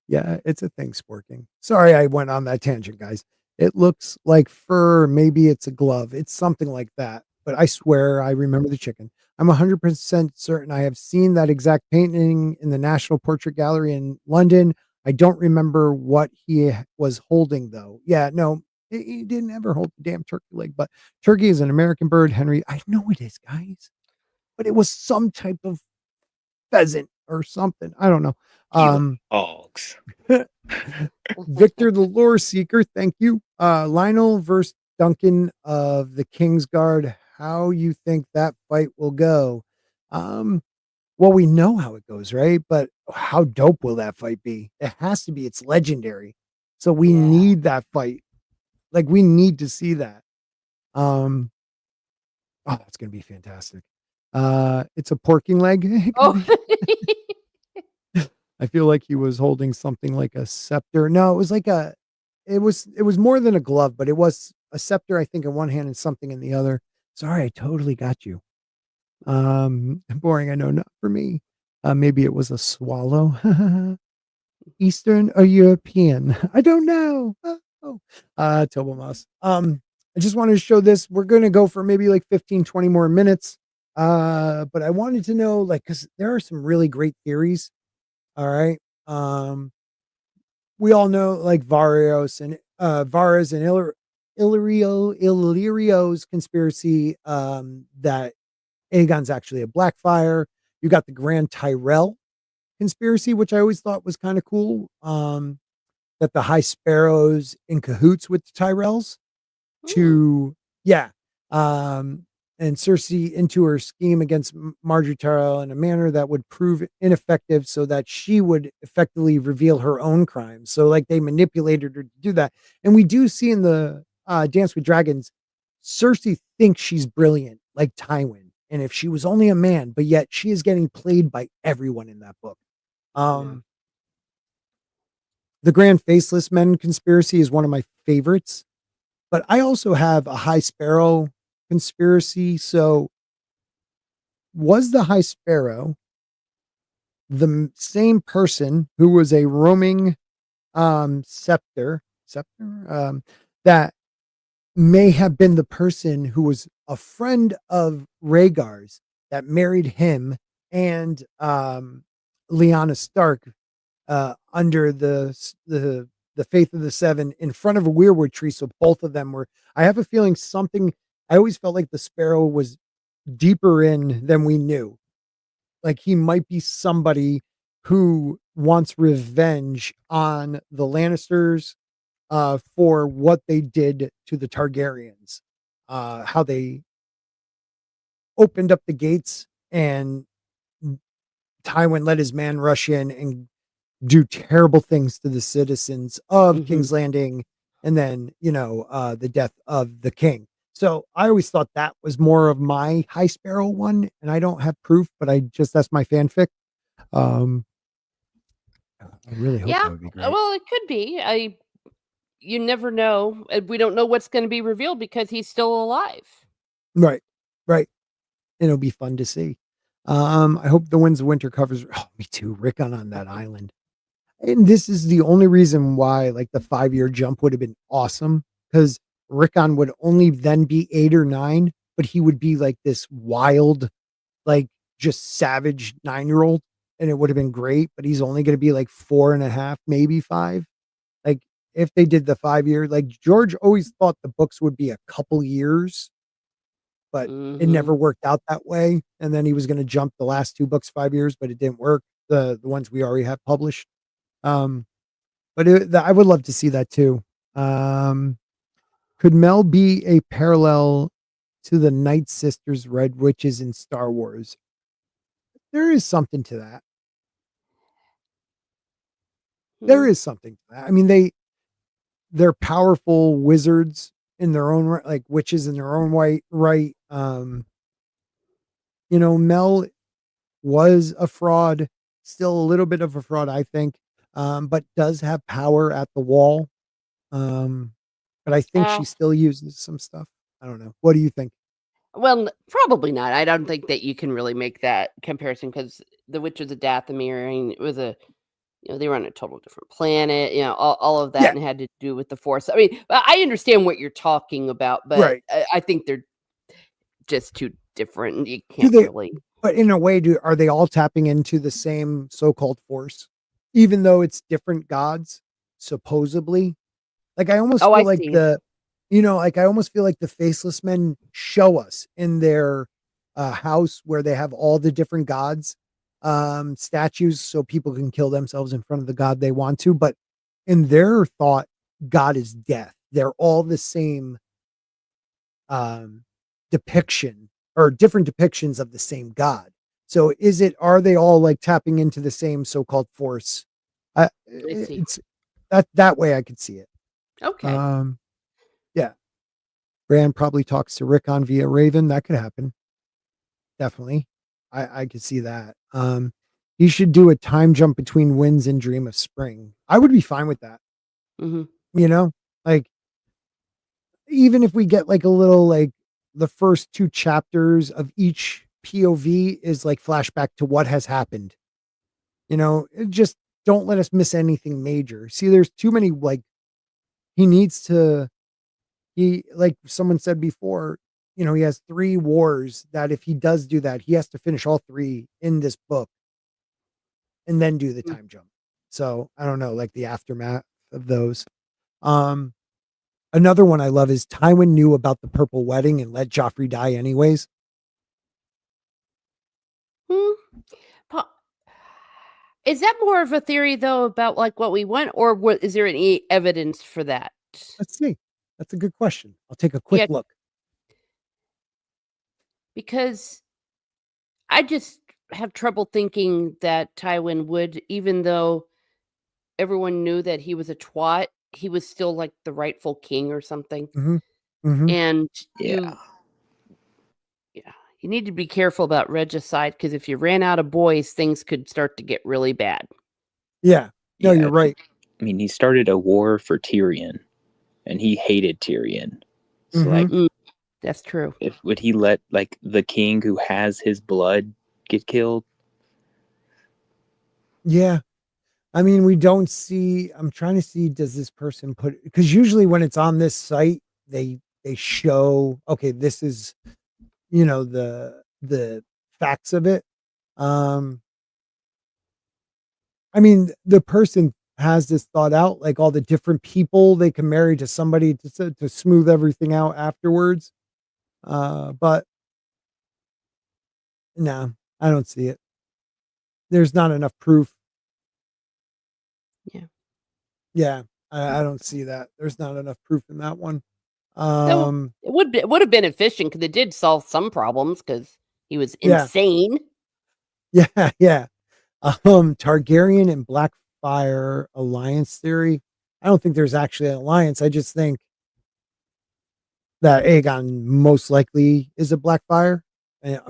Yeah, it's a thing, sporking. Sorry, I went on that tangent, guys. It looks like fur. Maybe it's a glove. It's something like that. But I swear I remember the chicken. I'm 100% certain I have seen that exact painting in the National Portrait Gallery in London. I don't remember what he was holding, though. Yeah, no, he didn't ever hold the damn turkey leg. But turkey is an American bird, Henry. I know it is, guys. But it was some type of pheasant or something. I don't know. You hogs. Victor the Lore Seeker, thank you. Lionel versus Duncan of the King's Guard. How you think that fight will go? Well, we know how it goes, right? But how dope will that fight be? It has to be. It's legendary. So we Yeah. need that fight. Like we need to see that. Oh, that's gonna be fantastic. It's a porking leg. Oh, I feel like he was holding something like a scepter. No, it was like it was more than a glove, but it was a scepter, I think, in one hand and something in the other. Sorry, I totally got you. Boring, I know, not for me. Maybe it was a swallow. Eastern or European? I don't know. Oh, Tobo Mouse. I just wanted to show this. We're gonna go for maybe like 15, 20 more minutes. But I wanted to know, like, because there are some really great theories. All right. We all know like Varios and Varas and Illyrio's conspiracy that Aegon's actually a Blackfire. You got the Grand Tyrell conspiracy, which I always thought was kind of cool. That the High Sparrows in cahoots with the Tyrells to yeah. And Cersei into her scheme against Marjorie Tyrell in a manner that would prove ineffective so that she would effectively reveal her own crimes. So like they manipulated her to do that. And we do see in the Dance with Dragons, Cersei thinks she's brilliant, like Tywin. And if she was only a man, but yet she is getting played by everyone in that book. The Grand Faceless Men conspiracy is one of my favorites. But I also have a High Sparrow conspiracy. So, was the High Sparrow the same person who was a roaming scepter that may have been the person who was a friend of Rhaegar's that married him and Lyanna Stark under the Faith of the Seven in front of a weirwood tree. So both of them were. I have a feeling something. I always felt like the Sparrow was deeper in than we knew. Like he might be somebody who wants revenge on the Lannisters for what they did to the Targaryens, how they opened up the gates and Tywin let his man rush in and do terrible things to the citizens of King's Landing, and then the death of the king. So I always thought that was more of my High Sparrow one, and I don't have proof, but that's my fanfic. I really hope that would be great. well, it could be. You never know. We don't know what's going to be revealed because he's still alive. Right. It'll be fun to see. I hope the Winds of Winter covers. Oh, me too. Rickon on that island. And this is the only reason why, like, the 5-year jump would have been awesome, because Rickon would only then be 8 or 9, but he would be like this wild, like, just savage 9-year-old, and it would have been great. But he's only going to be like 4.5, maybe 5. Like, if they did the 5-year, like, George always thought the books would be a couple years, but it never worked out that way. And then he was going to jump the last 2 books 5 years, but it didn't work. The ones we already have published. But I would love to see that too. Could Mel be a parallel to the Night Sisters Red Witches in Star Wars? There is something to that. There is something to that. I mean, they're powerful wizards in their own right, like witches in their own right. Mel was a fraud. still a little bit of a fraud, I think, but does have power at the wall. But I think Uh, she still uses some stuff. I don't know. What do you think? well, probably not. I don't think that you can really make that comparison because the Witch of the Dathomir, I mean, it was they were on a total different planet, all of that, Yeah, and had to do with the Force. I mean, I understand what you're talking about, but right. I think they're just too different. And you Do can't they? really. But in a way, are they all tapping into the same so-called force, even though it's different gods, supposedly? Like I almost Oh, I feel like see. I almost feel like the faceless men show us in their house where they have all the different gods statues so people can kill themselves in front of the god they want to, but in their thought, God is death. They're all the same um depiction or different depictions of the same god. So are they all like tapping into the same so-called force? I see. It's that way I could see it. Okay. Um yeah. Bran probably talks to Rickon via Raven. That could happen. Definitely. I could see that. He should do a time jump between Winds and Dream of Spring. I would be fine with that. Hmm. You know, like even if we get like a little like the first two chapters of each POV is like flashback to what has happened. Just don't let us miss anything major. See, there's too many like he needs to he like someone said before, he has 3 wars that if he does do that, he has to finish all 3 in this book and then do the time jump. So, I don't know, like the aftermath of those. Um, Another one I love is Tywin knew about the purple wedding and let Joffrey die anyways. Hmm. Po- Is that more of a theory though about like what we want, or is there any evidence for that? Let's see. That's a good question. I'll take a quick Yeah, look. because I just have trouble thinking that Tywin would, even though everyone knew that he was a twat, he was still like the rightful king or something. Mhm. Mhm. And Yeah. yeah, you need to be careful about regicide because if you ran out of boys, things could start to get really bad. Yeah. No, Yeah. you're right. I mean, he started a war for Tyrion, and he hated Tyrion. So, like, Mhm. Mm, that's true. if would he let like the king who has his blood get killed? Yeah. I mean, we don't see I'm trying to see does this person put because usually when it's on this site, they show, okay, this is, the facts of it. Um, I mean, the person has this thought out, like all the different people they can marry to somebody to smooth everything out afterwards. But no, I don't see it. There's not enough proof. Yeah. Yeah, I don't see that. There's not enough proof in that one. Though Um, it would have been efficient because it did solve some problems because he was yeah, insane. yeah, yeah. Targaryen and Blackfire alliance theory. I don't think there's actually an alliance. I just think that Aegon most likely is a Blackfire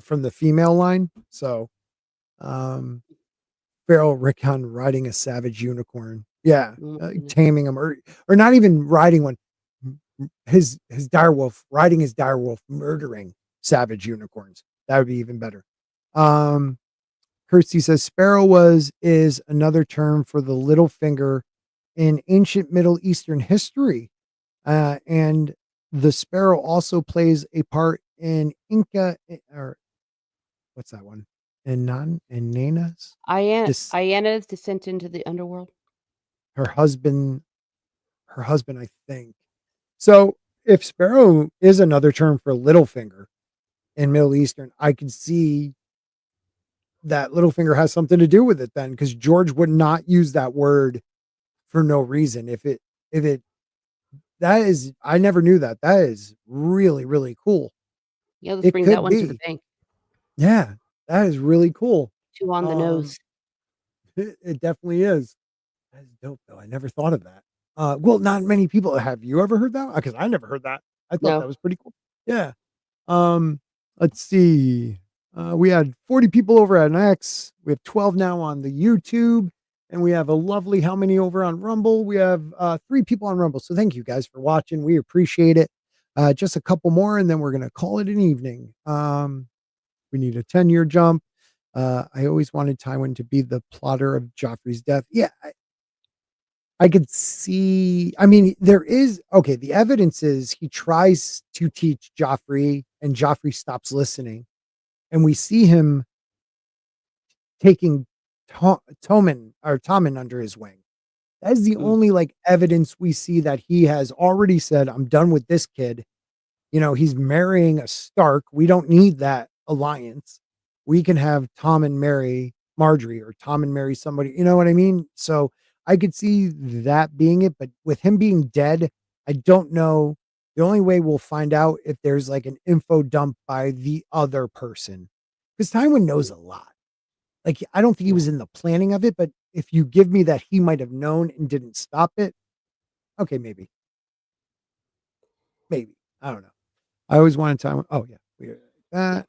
from the female line. So, um, Feral Rickon riding a savage unicorn. Yeah, Mm, taming him, or not even riding one. His direwolf riding his direwolf, murdering savage unicorns. That would be even better. Um, Kirsty says Sparrow is another term for the little finger in ancient Middle Eastern history. And the sparrow also plays a part in Inca or what's that one? And Nana's this Iana's descent into the underworld. her husband, I think. So if sparrow is another term for little finger in Middle Eastern, I could see that Littlefinger has something to do with it then, because George would not use that word for no reason. If it that is, I never knew that. That is really, really cool. Yeah, let's It bring that could one to the be. bank. Yeah, that is really cool. Too on the Um, nose. it definitely is. That's dope though. I never thought of that. Well, not many people have. You ever heard that? Because I never heard that. I thought No. that was pretty cool. Yeah. Um, let's see. We had 40 people over at X. We have 12 now on the YouTube. And we have a lovely how many over on Rumble? We have 3 people on Rumble. So thank you guys for watching. We appreciate it. Just a couple more, and then we're going to call it an evening. We need a 10-year jump. I always wanted Tywin to be the plotter of Joffrey's death. Yeah, I could see. I mean, there is okay. The evidence is he tries to teach Joffrey, and Joffrey stops listening, and we see him taking Tommen under his wing. That is the only like evidence we see that he has already said, "I'm done with this kid." You know, he's marrying a Stark. We don't need that alliance. We can have Tom and marry Marjorie, or Tom and marry somebody. You know what I mean? So I could see that being it, but with him being dead, I don't know. The only way we'll find out if there's like an info dump by the other person, because Tywin knows a lot. Like, I don't think he was in the planning of it, but if you give me that he might have known and didn't stop it, okay, maybe. Maybe. I don't know. I always wanted Tywin. Oh, yeah.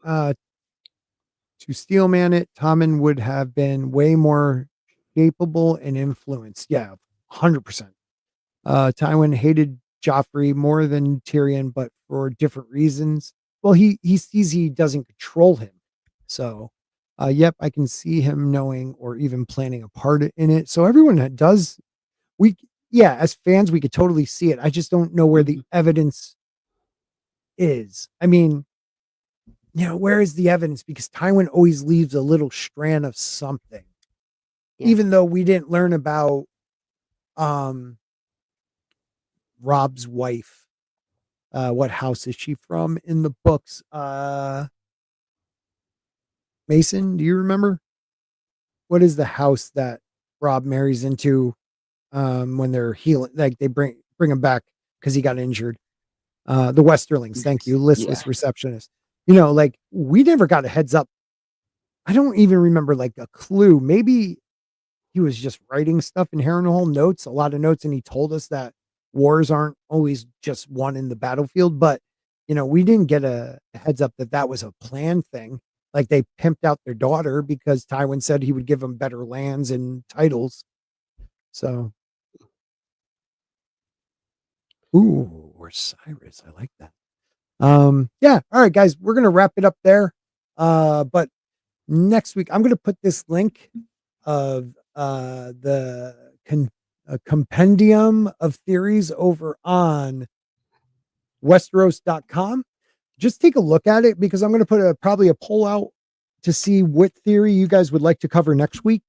To steelman it, Tommen would have been way more capable and influenced. Yeah, 100%. Tywin hated Joffrey more than Tyrion, but for different reasons. Well, he sees he doesn't control him. So, yep, I can see him knowing or even planning a part in it. So everyone that does, as fans, we could totally see it. I just don't know where the evidence is. I mean, where is the evidence? Because Tywin always leaves a little strand of something. Yeah. Even though we didn't learn about Rob's wife. What house is she from in the books? Mason, do you remember? What is the house that Rob marries into when they're healing? Like they bring him back because he got injured. The Westerlings, thank you, listless receptionist. Like we never got a heads up. I don't even remember like a clue. Maybe he was just writing stuff in Harrenhal notes, a lot of notes, and he told us that wars aren't always just won in the battlefield. But we didn't get a heads up that was a planned thing. Like they pimped out their daughter because Tywin said he would give them better lands and titles. So, ooh, or Cyrus, I like that. Yeah. All right, guys, we're gonna wrap it up there. But next week I'm gonna put this link of the compendium of theories over on Westeros.com. Just take a look at it because I'm going to put probably a poll out to see what theory you guys would like to cover next week.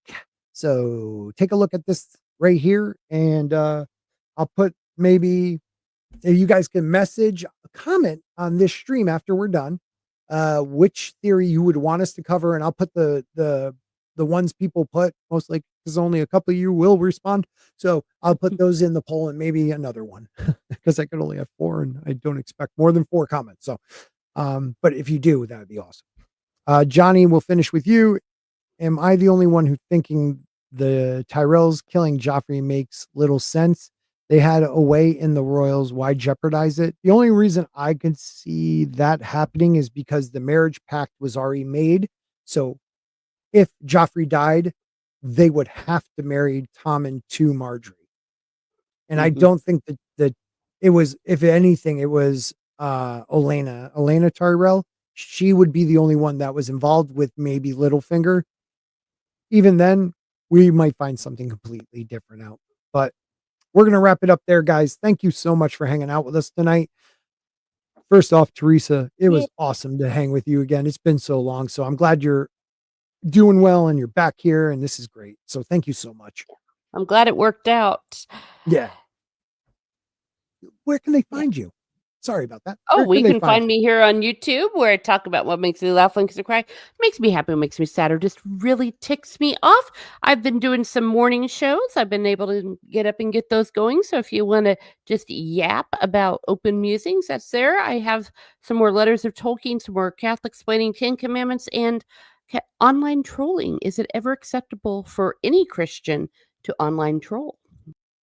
So take a look at this right here, and I'll put maybe if you guys can message a comment on this stream after we're done, which theory you would want us to cover, and I'll put the ones people put, mostly because only a couple of you will respond. So I'll put those in the poll and maybe another one because I could only have 4 and I don't expect more than 4 comments. So, but if you do, that would be awesome. Johnny, we'll finish with you. Am I the only one who thinking the Tyrells killing Joffrey makes little sense? They had a way in the Royals. Why jeopardize it? The only reason I could see that happening is because the marriage pact was already made. So if Joffrey died, they would have to marry Tommen to Marjorie. And I don't think that it was, if anything, it was Olenna Tyrell. She would be the only one that was involved, with maybe Littlefinger. Even then, we might find something completely different out. But we're going to wrap it up there, guys. Thank you so much for hanging out with us tonight. First off, Teresa, it was awesome to hang with you again. It's been so long. So I'm glad you're doing well and you're back here, and this is great. So thank you so much. I'm glad it worked out. Yeah. Where can they find you? Sorry about that. Oh, you can find me here on YouTube, where I talk about what makes me laugh, makes me cry, makes me happy, makes me sad, or just really ticks me off. I've been doing some morning shows. I've been able to get up and get those going. So if you want to just yap about open musings, that's there. I have some more letters of Tolkien, some more Catholic explaining 10 Commandments, and online trolling. Is it ever acceptable for any Christian to online troll?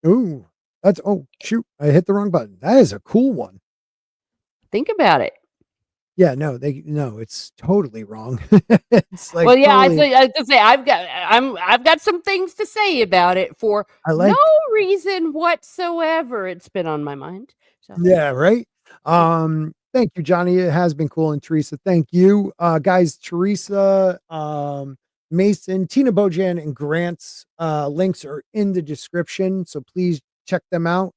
Ooh, shoot, I hit the wrong button. That is a cool one. Think about it. Yeah, no, it's totally wrong. It's like Well, yeah, totally, I was gonna say I've got some things to say about it for I no like, reason whatsoever. It's been on my mind. So yeah, right. yeah. Thank you, Johnny. It has been cool, and Teresa, thank you, guys. Teresa, Mason, Tina Bojan, and Grant's links are in the description, so please check them out.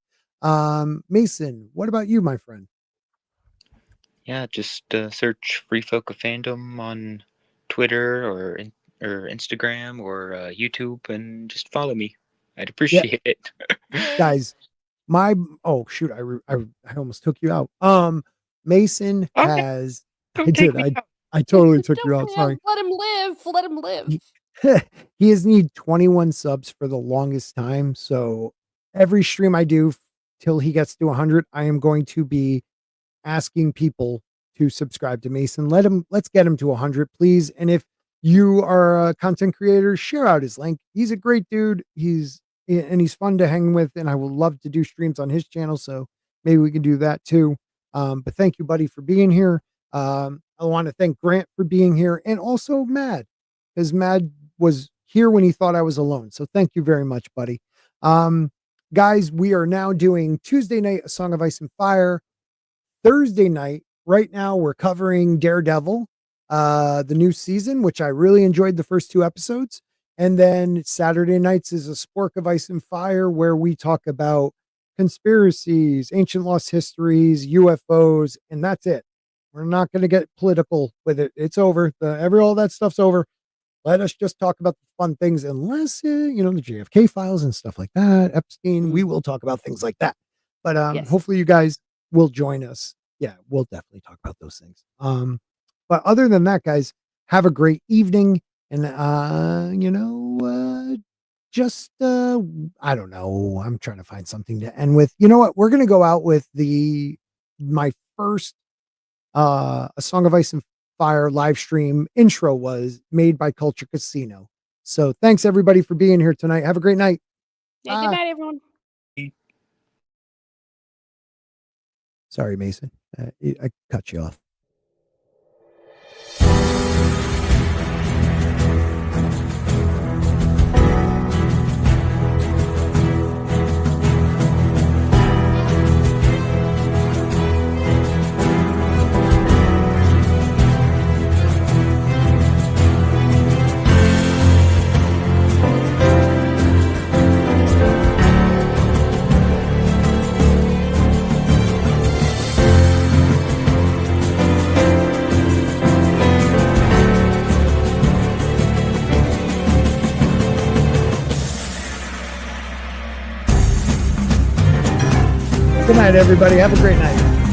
Mason, what about you, my friend? Yeah, just search Free Folk of Fandom on Twitter or Instagram or YouTube, and just follow me. I'd Yeah, appreciate it. guys. Oh shoot, I almost took you out. Mason Oh, no, has I don't take did. me out. I totally took you out. Don't Sorry. let him live. Let him live. He, he has need 21 subs for the longest time. So every stream I do till he gets to 100, I am going to be asking people to subscribe to Mason. Let's get him to 100, please. And if you are a content creator, share out his link. He's a great dude. He's fun to hang with, and I would love to do streams on his channel. So maybe we can do that too. But thank you, buddy, for being here. I want to thank Grant for being here, and also Mad, because Mad was here when he thought I was alone. So thank you very much, buddy. Guys, we are now doing Tuesday night, A Song of Ice and Fire. Thursday night, right now, we're covering Daredevil, the new season, which I really enjoyed the first 2 episodes. And then Saturday nights is a Spork of Ice and Fire, where we talk about conspiracies, ancient lost histories, UFOs, and that's it. We're not going to get political with it. It's over. All that stuff's over. Let us just talk about the fun things, unless, the JFK files and stuff like that, Epstein, we will talk about things like that. But Yes. hopefully you guys will join us. Yeah, we'll definitely talk about those things. But other than that, guys, have a great evening. And, I don't know. I'm trying to find something to end with. You know what? We're going to go out with my first, A Song of Ice and Fire live stream intro was made by Culture Casino. So thanks everybody for being here tonight. Have a great night. Yeah, good night, everyone. Sorry, Mason. I cut you off. Good night, everybody. Have a great night.